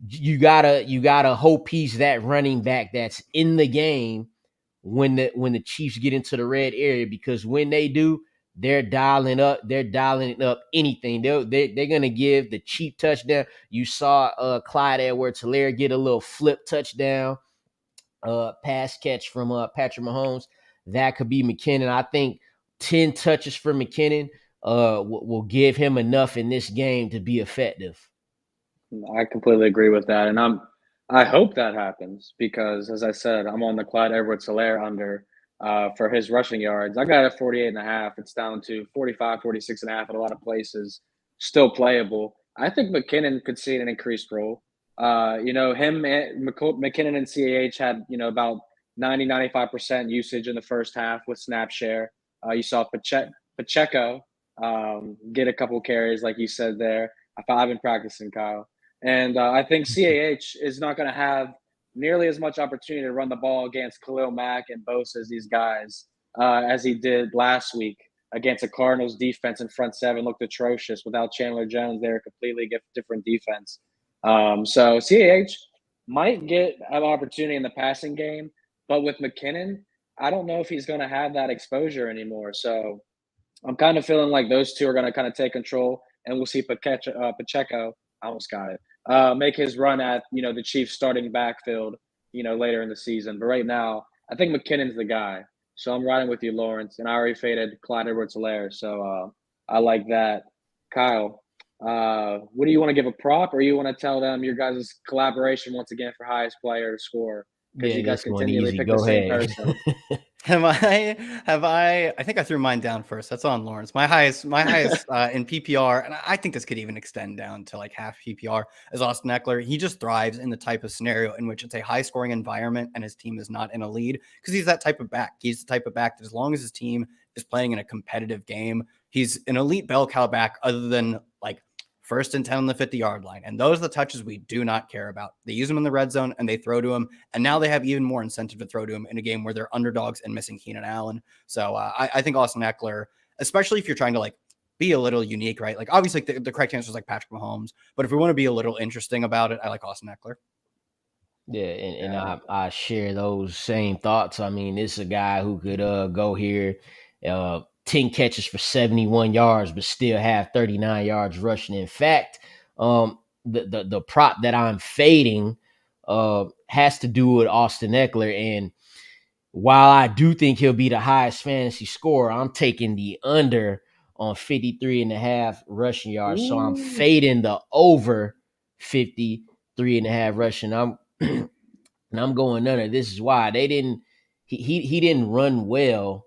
You gotta hope he's that running back that's in the game when the Chiefs get into the red area, because when they do, they're dialing up anything. They're gonna give the cheap touchdown. You saw Clyde Edwards-Helaire get a little flip touchdown, pass catch from Patrick Mahomes. That could be McKinnon. I think 10 touches for McKinnon will give him enough in this game to be effective. I completely agree with that, and I'm I hope that happens because, as I said, I'm on the Clyde Edwards-Helaire under for his rushing yards. I got it at 48.5. It's down to 45, 46.5 in a lot of places. Still playable. I think McKinnon could see an increased role. Him and McKinnon and CAH had, about 90, 95% usage in the first half with snap share. You saw Pacheco get a couple carries, like you said there. I've been practicing, Kyle. And I think CAH is not going to have nearly as much opportunity to run the ball against Khalil Mack and Bosa as these guys as he did last week against a Cardinals defense in front seven looked atrocious without Chandler Jones. They're a completely different defense. So CAH might get an opportunity in the passing game, but with McKinnon, I don't know if he's going to have that exposure anymore. So I'm kind of feeling like those two are going to kind of take control, and we'll see Pacheco. I almost got it. Make his run at the Chiefs starting backfield, later in the season. But right now, I think McKinnon's the guy. So I'm riding with you, Lawrence, and I already faded Clyde Edwards-Helaire. So I like that. Kyle, what do you want to give a prop, or you want to tell them your guys' collaboration once again for highest player to score? Because Yeah, you guys this one continually easy. pick Go the same ahead. person. I think I threw mine down first. That's on Lawrence. My highest in PPR, and I think this could even extend down to like half PPR, is Austin Eckler. He just thrives in the type of scenario in which it's a high scoring environment and his team is not in a lead, because he's that type of back. He's the type of back that as long as his team is playing in a competitive game, he's an elite bell cow back other than like 1st and 10 on the 50-yard line. And those are the touches we do not care about. They use them in the red zone and they throw to him. And now they have even more incentive to throw to him in a game where they're underdogs and missing Keenan Allen. So I think Austin Eckler, especially if you're trying to like be a little unique, right? Like obviously the correct answer is like Patrick Mahomes, but if we want to be a little interesting about it, I like Austin Eckler. Yeah, and I share those same thoughts. I mean, this is a guy who could go here, 10 catches for 71 yards, but still have 39 yards rushing. In fact, the prop that I'm fading has to do with Austin Eckler. And while I do think he'll be the highest fantasy scorer, I'm taking the under on 53.5 rushing yards. Ooh. So I'm fading the over 53.5 rushing. And I'm going under. This is why he didn't run well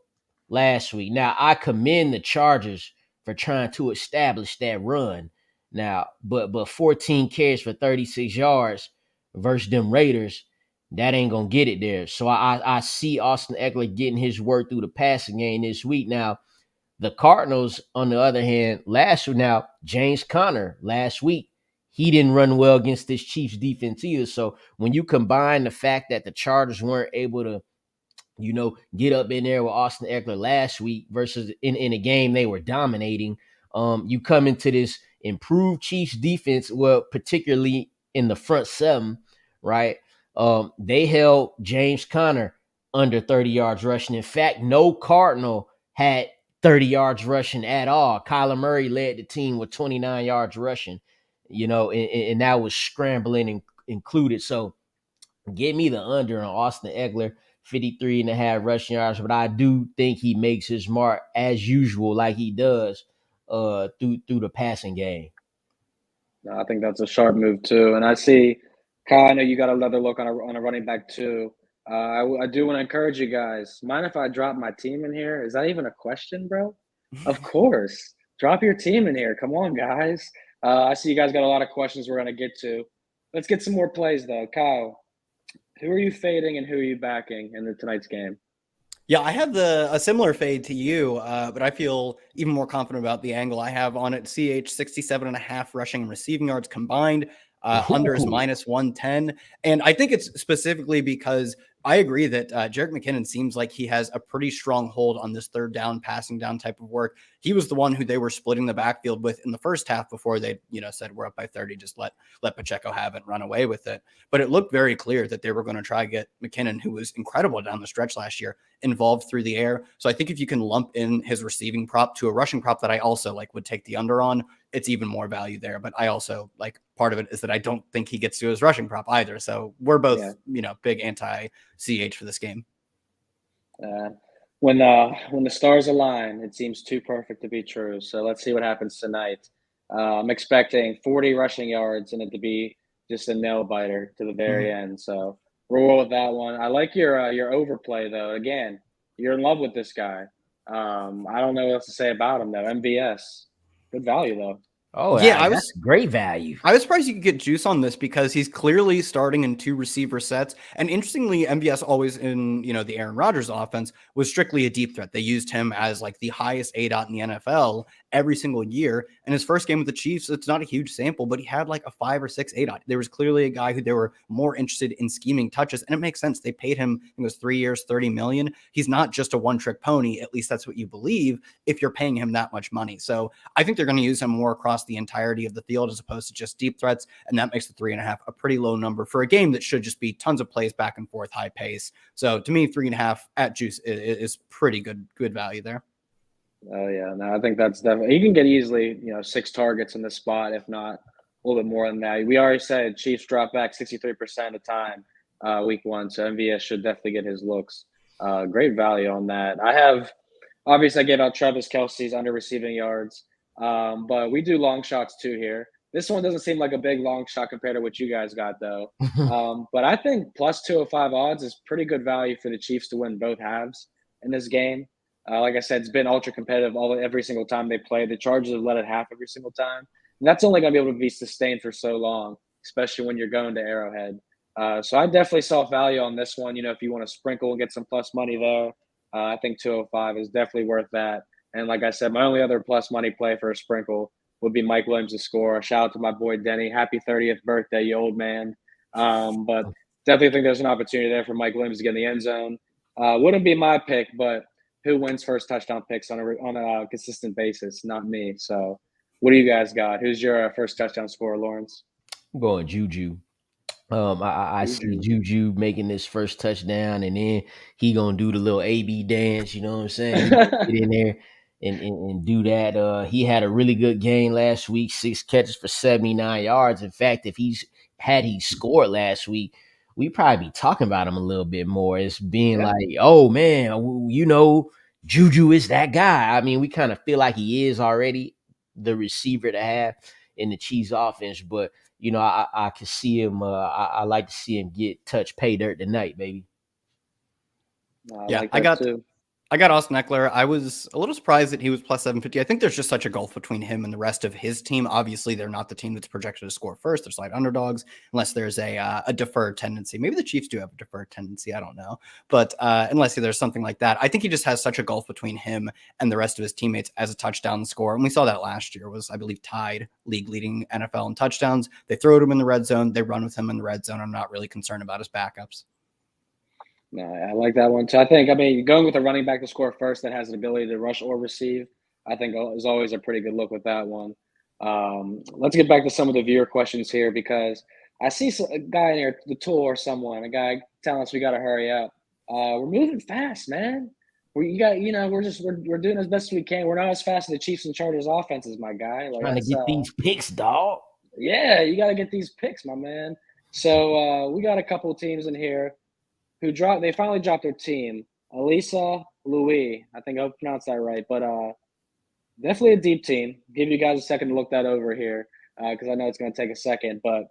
last week. Now I commend the Chargers for trying to establish that run. Now, but 14 carries for 36 yards versus them Raiders, that ain't gonna get it there. So I see Austin Eckler getting his work through the passing game this week. Now, the Cardinals, on the other hand, James Conner last week, he didn't run well against this Chiefs defense either. So when you combine the fact that the Chargers weren't able to, get up in there with Austin Eckler last week versus in a game they were dominating, you come into this improved Chiefs defense, well, particularly in the front seven, right? They held James Conner under 30 yards rushing. In fact, no Cardinal had 30 yards rushing at all. Kyler Murray led the team with 29 yards rushing, and that was scrambling included. So give me the under on Austin Eckler, 53.5 rushing yards. But I do think he makes his mark as usual, like he does through the passing game. No, I think that's a sharp move too. And I see, Kyle, I know you got another look on a running back too. I do want to encourage you guys. Mind if I drop my team in here? Is that even a question, bro? Of course. Drop your team in here. Come on, guys. I see you guys got a lot of questions we're going to get to. Let's get some more plays, though. Kyle, who are you fading and who are you backing in tonight's game? Yeah, I have a similar fade to you, but I feel even more confident about the angle I have on it. CH 67.5 rushing and receiving yards combined. Under is -110. And I think it's specifically because I agree that Jerick McKinnon seems like he has a pretty strong hold on this third down, passing down type of work. He was the one who they were splitting the backfield with in the first half before they, said we're up by 30, just let Pacheco have it and run away with it. But it looked very clear that they were going to try to get McKinnon, who was incredible down the stretch last year, involved through the air. So I think if you can lump in his receiving prop to a rushing prop that I also would take the under on, it's even more value there. But I also part of it is that I don't think he gets to his rushing prop either. So we're both, big anti-CH for this game. When the stars align, it seems too perfect to be true. So let's see what happens tonight. I'm expecting 40 rushing yards and it to be just a nail biter to the very end. So roll with that one. I like your overplay though. Again, you're in love with this guy. I don't know what else to say about him though. MVS, good value though. Oh, Yeah, that's great value. I was surprised you could get juice on this because he's clearly starting in 2 receiver sets. And interestingly, MVS always in, the Aaron Rodgers offense was strictly a deep threat. They used him as like the highest ADOT in the NFL every single year. And his first game with the Chiefs, it's not a huge sample, but he had like a 5 or 6 ADOT. There was clearly a guy who they were more interested in scheming touches. And it makes sense. They paid him, it was 3 years, $30 million. He's not just a one-trick pony. At least that's what you believe if you're paying him that much money. So I think they're going to use him more across the entirety of the field as opposed to just deep threats. And that makes the 3.5 a pretty low number for a game that should just be tons of plays back and forth, high pace. So to me, 3.5 at juice is pretty good value there. Oh yeah, no, I think that's definitely, you can get easily, 6 targets in the spot, if not a little bit more than that. We already said Chiefs drop back 63% of the time week 1, so MVS should definitely get his looks. Great value on that. Obviously I gave out Travis Kelce's under receiving yards, but we do long shots too here. This one doesn't seem like a big long shot compared to what you guys got though. But I think plus 205 odds is pretty good value for the Chiefs to win both halves in this game. Like I said, it's been ultra competitive every single time they play. The Chargers have let it half every single time. And that's only going to be able to be sustained for so long, especially when you're going to Arrowhead. So I definitely saw value on this one. If you want to sprinkle and get some plus money there, I think 205 is definitely worth that. And like I said, my only other plus money play for a sprinkle would be Mike Williams to score. Shout out to my boy Denny. Happy 30th birthday, you old man. But definitely think there's an opportunity there for Mike Williams to get in the end zone. Wouldn't be my pick, but who wins first touchdown picks on a consistent basis? Not me. So what do you guys got? Who's your first touchdown scorer, Lawrence? I'm going Juju. I see Juju making this first touchdown, and then he gonna do the little AB dance. You know what I'm saying? Get in there and do that. He had a really good game last week, 6 catches for 79 yards. In fact, if he scored last week, we probably be talking about him a little bit more. It's being like, oh man, Juju is that guy. I mean, we kind of feel like he is already the receiver to have in the Chiefs offense, but I can see him. I like to see him get touch pay dirt tonight, baby. I got Austin Eckler. I was a little surprised that he was plus 750. I think there's just such a gulf between him and the rest of his team. Obviously, they're not the team that's projected to score first. They're slight underdogs, unless there's a deferred tendency. Maybe the Chiefs do have a deferred tendency. I don't know. But unless there's something like that, I think he just has such a gulf between him and the rest of his teammates as a touchdown scorer. And we saw that last year was, I believe, tied league leading NFL in touchdowns. They throw him in the red zone. They run with him in the red zone. I'm not really concerned about his backups. No, I like that one too. Going with a running back to score first that has an ability to rush or receive, I think is always a pretty good look with that one. Let's get back to some of the viewer questions here because I see a guy in here, the tool or someone, a guy telling us we got to hurry up. We're moving fast, man. We're doing as best as we can. We're not as fast as the Chiefs and Chargers offenses, my guy. Trying to get these picks, dog. Yeah, you got to get these picks, my man. So we got a couple of teams in here who they finally dropped their team. Elisa Louis, I think I pronounced that right, but definitely a deep team. Give you guys a second to look that over here because I know it's going to take a second. But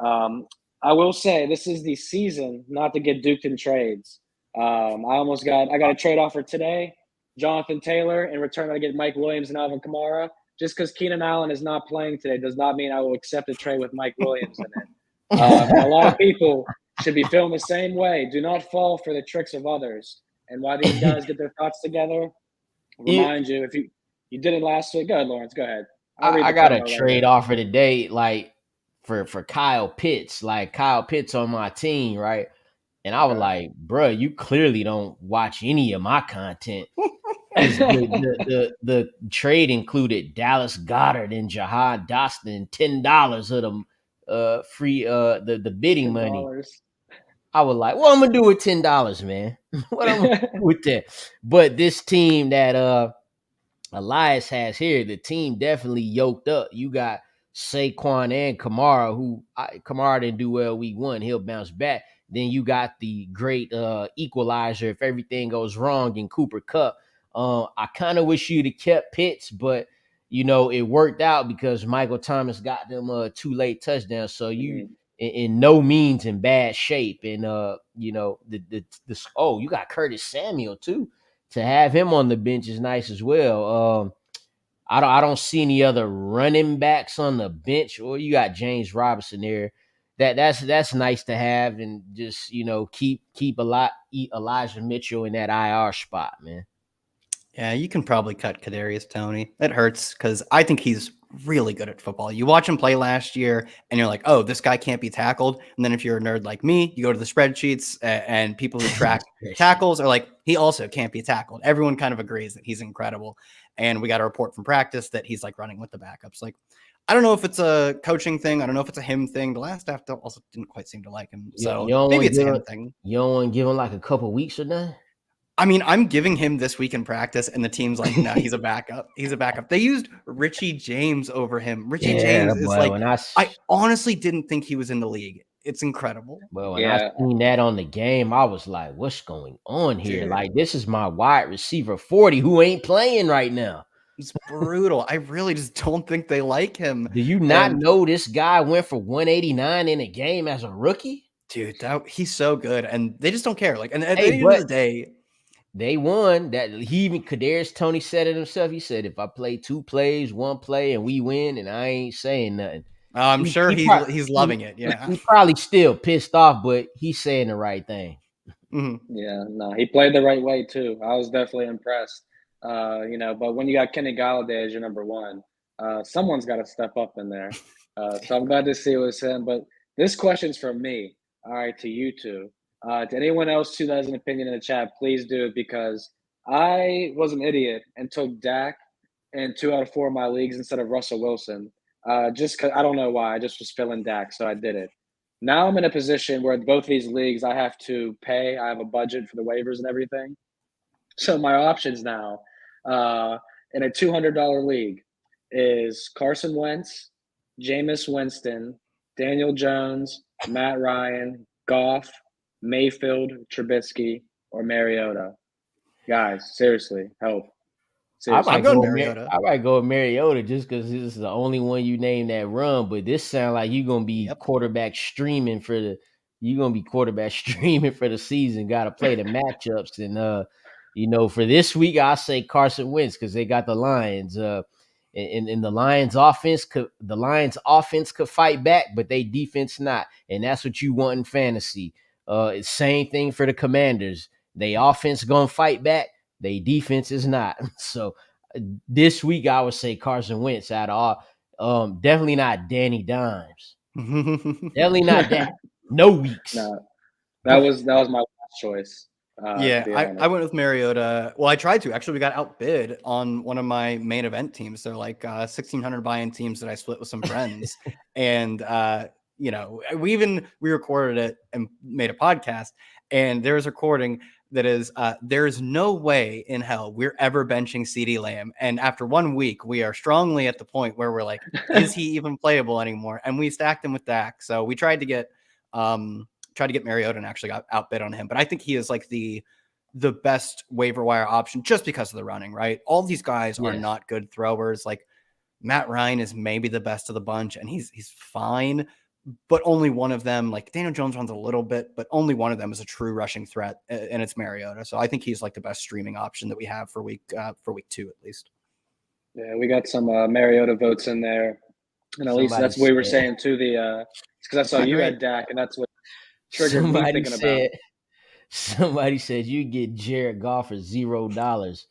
I will say this is the season not to get duped in trades. I got a trade offer today, Jonathan Taylor. In return, I get Mike Williams and Alvin Kamara. Just because Keenan Allen is not playing today does not mean I will accept a trade with Mike Williams in it. A lot of people should be feeling the same way. Do not fall for the tricks of others. And why these guys get their thoughts together, remind you, if you did it last week. Go ahead, Lawrence. Go ahead. I got a trade offer today, like for Kyle Pitts. Like Kyle Pitts on my team, right? And I was like, bro, you clearly don't watch any of my content. the trade included Dallas Goedert and Jahan Dotson, $10 of them free the bidding $10. Money. I was like, well, I'm gonna do with $10, man. What I'm gonna do with that? But this team that Elias has here, the team definitely yoked up. You got Saquon and Kamara, Kamara didn't do well week 1. He'll bounce back. Then you got the great equalizer if everything goes wrong in Cooper Kupp. I kind of wish you'd have kept Pitts, but it worked out because Michael Thomas got them 2 late touchdowns. So in no means in bad shape. And you know, you got Curtis Samuel too. To have him on the bench is nice as well. I don't see any other running backs on the bench, or you got James Robinson there. That's nice to have, and just, you know, keep Elijah Mitchell in that IR spot, man. Yeah, you can probably cut Kadarius Toney. It hurts because I think he's really good at football. You watch him play last year, and you're like, "Oh, this guy can't be tackled." And then if you're a nerd like me, you go to the spreadsheets, and people who track tackles are like, "He also can't be tackled." Everyone kind of agrees that he's incredible. And we got a report from practice that he's like running with the backups. Like, I don't know if it's a coaching thing. I don't know if it's a him thing. The last staff also didn't quite seem to like him, so maybe it's a him thing. You don't want to give him like a couple weeks or nothing? I mean, I'm giving him this week in practice, and the team's like, no, he's a backup. He's a backup. They used Richie James over him. Richie James is like, I honestly didn't think he was in the league. It's incredible. Well, when I seen that on the game, I was like, what's going on here? Dude. Like, this is my wide receiver 40 who ain't playing right now. It's brutal. I really just don't think they like him. Do you not know this guy went for 189 in a game as a rookie? Dude, he's so good, and they just don't care. Like, and at the end of the day, they won. That he even Kadarius Toney said it himself. He said, if I play 2 plays, 1 play, and we win, and I ain't saying nothing. I'm sure he's loving it. Yeah, he's probably still pissed off, but he's saying the right thing. Mm-hmm. Yeah, no, he played the right way too. I was definitely impressed. You know, but when you got Kenny Galladay as your number 1, someone's got to step up in there. So I'm glad to see it was him. But this question's from me. All right, to you two. To anyone else who has an opinion in the chat, please do it, because I was an idiot and took Dak in 2 out of 4 of my leagues instead of Russell Wilson. Just because I don't know why. I just was feeling Dak, so I did it. Now I'm in a position where both of these leagues I have to pay. I have a budget for the waivers and everything. So my options now in a $200 league is Carson Wentz, Jameis Winston, Daniel Jones, Matt Ryan, Goff, Mayfield, Trubisky, or Mariota. Guys, seriously, help. Seriously. I might go with Mariota just because this is the only one you name that run. But this sounds like you're gonna be quarterback streaming for the season. Got to play the matchups, and you know, for this week I say Carson Wentz because they got the Lions. And the Lions offense could fight back, but they defense not, and that's what you want in fantasy. It's same thing for the Commanders. They offense gonna fight back. They defense is not. So this week I would say Carson Wentz out of all. Definitely not Danny Dimes. Definitely not that. No weeks. No, that was my last choice. I went with Mariota. Well, I tried to. Actually, we got outbid on one of my main event teams. They're like 1,600 buy-in teams that I split with some friends. And you know, we recorded it and made a podcast. And there's a recording that is, there's no way in hell we're ever benching CeeDee Lamb. And after 1 week, we are strongly at the point where we're like, is he even playable anymore? And we stacked him with Dak. So we tried to get Mariota and actually got outbid on him. But I think he is like the best waiver wire option just because of the running, right? All these guys are not good throwers. Like Matt Ryan is maybe the best of the bunch, and he's fine. But only one of them, like Daniel Jones runs a little bit, but only one of them is a true rushing threat, and it's Mariota. So I think he's like the best streaming option that we have for week 2 at least. Yeah, we got some Mariota votes in there, and at least that's what we were saying too. It's because I saw you had Dak, and that's what triggered me thinking about. Somebody said you get Jared Goff for $0.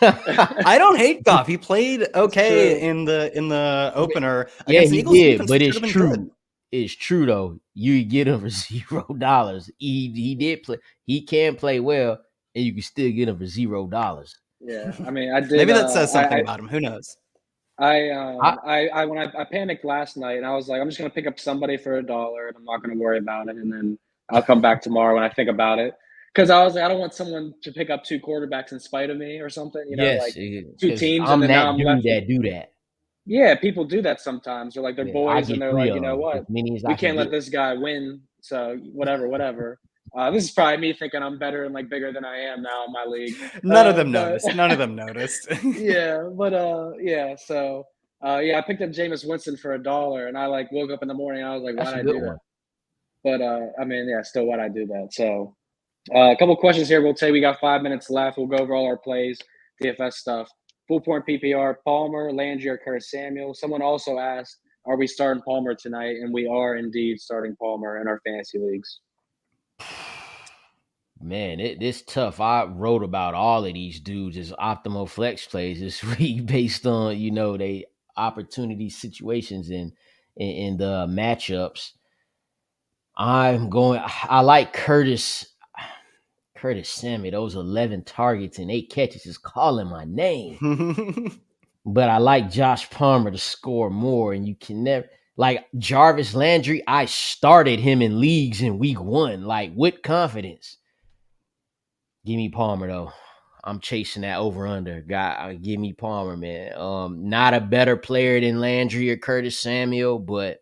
I don't hate Goff. He played okay in the opener. Yeah, he did, but it's true. Good. It's true though. You get him for $0. He did play. He can play well, and you can still get him for $0. Yeah, I mean, I did. Maybe that says something about him. Who knows? I panicked last night, and I was like, I'm just gonna pick up somebody for $1, and I'm not gonna worry about it, and then I'll come back tomorrow when I think about it. Because I was like, I don't want someone to pick up 2 quarterbacks in spite of me or something. You know, like 2 teams. I'm and then that dude that do that. Yeah, people do that sometimes. They're like, they're boys, and they're like, you know what? We can't let this guy win. So whatever. This is probably me thinking I'm better and like bigger than I am now in my league. None of them noticed. Yeah, but So I picked up Jameis Winston for $1, and I like woke up in the morning and I was like, why did I do that? But I mean, yeah, still why'd I do that? So a couple questions here. We'll take. We got 5 minutes left. We'll go over all our plays, DFS stuff. Full point PPR: Palmer, Landry, or Curtis Samuel. Someone also asked, "Are we starting Palmer tonight?" And we are indeed starting Palmer in our fantasy leagues. Man, this tough. I wrote about all of these dudes as optimal flex plays this week based on they opportunity situations in the matchups. I like Curtis Samuel. Those 11 targets and 8 catches is calling my name. But I like Josh Palmer to score more, and you can never like Jarvis Landry. I started him in leagues in week 1, like with confidence. Give me Palmer though. I'm chasing that over under. Give me Palmer, man. Not a better player than Landry or Curtis Samuel, but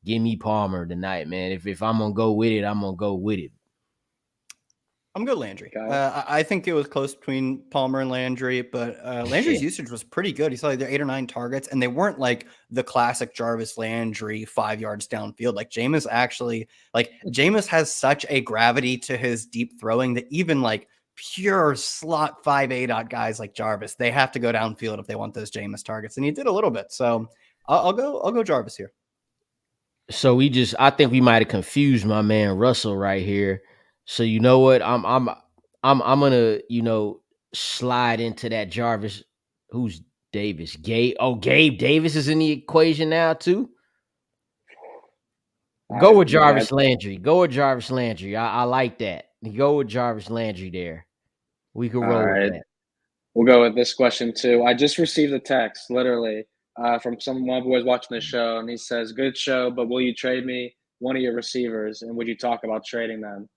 give me Palmer tonight, man. If I'm gonna go with it, I'm gonna go with it. I'm good, Landry. I think it was close between Palmer and Landry, but Landry's usage was pretty good. He saw either 8 or 9 targets, and they weren't like the classic Jarvis Landry 5 yards downfield. Like Jameis has such a gravity to his deep throwing that even like pure slot 5A guys like Jarvis, they have to go downfield if they want those Jameis targets, and he did a little bit. So I'll go Jarvis here. So I think we might have confused my man Russell right here. So you know what? I'm gonna slide into that Jarvis. Who's Davis? Gabe Davis is in the equation now too. Go with Jarvis Landry. I like that. Go with Jarvis Landry there. We can roll with that. We'll go with this question too. I just received a text, literally, from one of my boys watching the show, and he says, "Good show, but will you trade me one of your receivers, and would you talk about trading them?"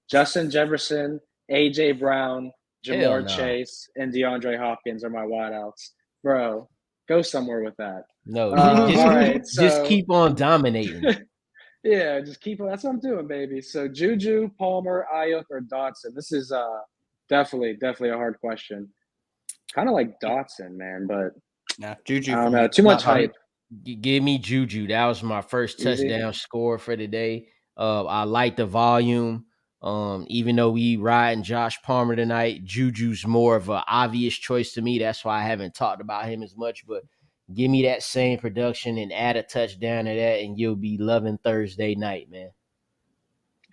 Justin Jefferson, A.J. Brown, Jamar Chase, and DeAndre Hopkins are my wideouts. Bro, go somewhere with that. No, just keep on dominating. Yeah, just keep on. That's what I'm doing, baby. So Juju, Palmer, Ayuk, or Dotson? This is definitely a hard question. Kind of like Dotson, man, but Juju. I don't know. Too much hype. Give me Juju. That was my first touchdown score for the day. I like the volume. Even though we riding Josh Palmer tonight, Juju's more of an obvious choice to me. That's why I haven't talked about him as much. But give me that same production and add a touchdown to that, and you'll be loving Thursday night, man.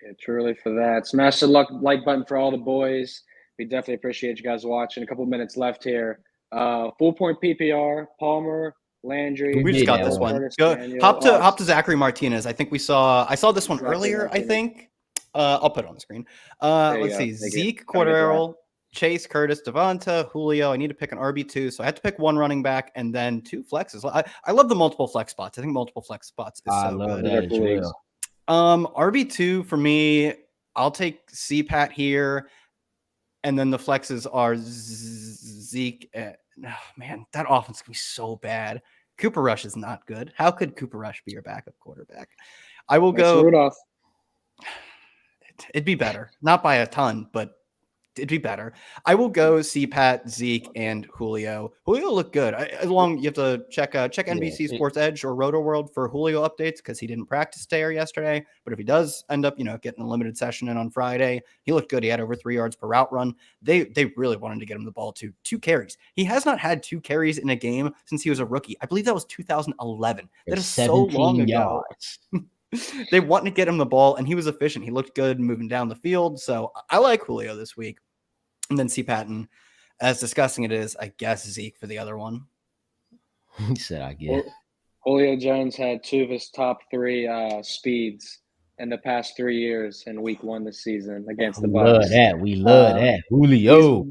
Yeah, truly for that. Smash the like button for all the boys. We definitely appreciate you guys watching. A couple minutes left here. Full point PPR, Palmer, Landry. We just got this one. Hop to Zachary Martinez. I think I saw this one earlier, I think. I'll put it on the screen. Let's see. Zeke, Cordero, Chase, Curtis, Devonta, Julio. I need to pick an RB2, so I have to pick one running back and then 2 flexes. I love the multiple flex spots. I think multiple flex spots is so good. That as well. RB2 for me, I'll take CPAT here, and then the flexes are Zeke. Man, that offense can be so bad. Cooper Rush is not good. How could Cooper Rush be your backup quarterback? I will go Rudolph. It'd be better. Not by a ton, but it'd be better. I will go CPAT, Zeke, and Julio. Julio looked good. You have to check NBC Sports Edge or Roto World for Julio updates because he didn't practice today or yesterday. But if he does end up, getting a limited session in on Friday, he looked good. He had over 3 yards per route run. They really wanted to get him the ball too. 2 carries. He has not had 2 carries in a game since he was a rookie. I believe that was 2011. That is so long ago. They want to get him the ball, and he was efficient. He looked good moving down the field. So I like Julio this week. And then CPAT, as disgusting it is, I guess Zeke for the other one. He said, I guess. Julio Jones had 2 of his top 3 speeds in the past 3 years in week 1 this season against the Bucs. We love that. Julio.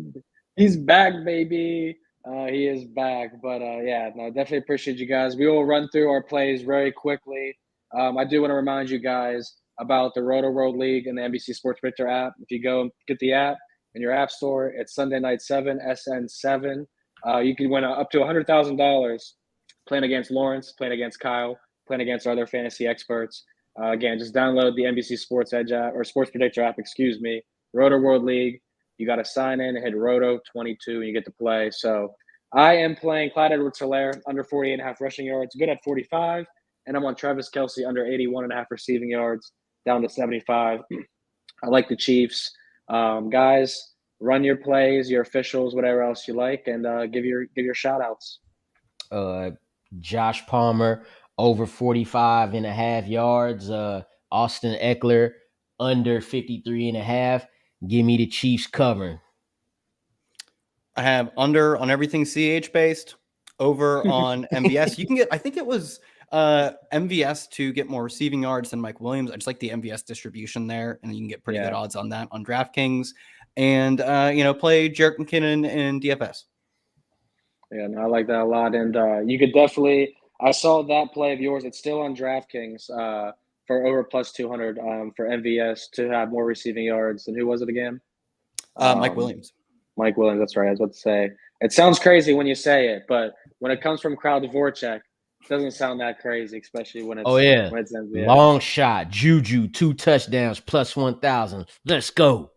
He's back, baby. He is back. But, definitely appreciate you guys. We will run through our plays very quickly. I do want to remind you guys about the Roto World League and the NBC Sports Digital app. If you go get the app in your app store, it's Sunday Night 7, SN7. You can win up to $100,000 playing against Lawrence, playing against Kyle, playing against other fantasy experts. Again, just download the NBC Sports Edge app or Sports Predictor app, Roto World League. You got to sign in and hit Roto 22 and you get to play. So I am playing Clyde Edwards-Helaire under 48.5 rushing yards, good at 45. And I'm on Travis Kelce under 81.5 receiving yards. down to 75. I like the Chiefs. Guys, run your plays, your officials, whatever else you like, and give your shout outs. Josh Palmer over 45.5 yards. Austin Eckler under 53.5. Give me the Chiefs covering. I have under on everything CH based, over on MVS. You can get, I think it was MVS to get more receiving yards than Mike Williams. I just like the MVS distribution there, and you can get pretty good odds on that on DraftKings. And play Jerick McKinnon in DFS. Yeah, no, I like that a lot. And you could definitely, I saw that play of yours. It's still on DraftKings for over plus 200 for MVS to have more receiving yards. And who was it again? Mike Williams. Mike Williams, that's right. I was about to say. It sounds crazy when you say it, but when it comes from Kyle Dvorchak, it doesn't sound that crazy, especially when it's when it's MVS. Long shot, Juju, 2 touchdowns, plus 1,000. Let's go.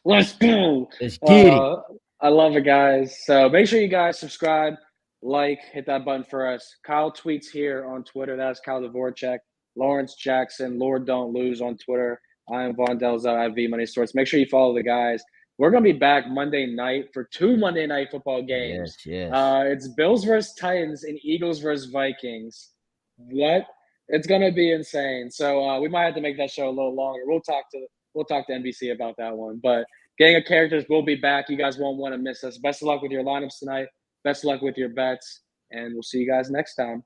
Let's go. Let's get it. I love it, guys. So make sure you guys subscribe, like, hit that button for us. Kyle tweets here on Twitter. That's Kyle Dvorchak. Lawrence Jackson, Lord Don't Lose on Twitter. I am Vaughn Dalzell at V Money Sports. Make sure you follow the guys. We're going to be back Monday night for 2 Monday Night Football games. Yes. It's Bills versus Titans and Eagles versus Vikings. What? It's going to be insane. So we might have to make that show a little longer. We'll talk to NBC about that one. But Gang of Characters will be back. You guys won't want to miss us. Best of luck with your lineups tonight. Best of luck with your bets. And we'll see you guys next time.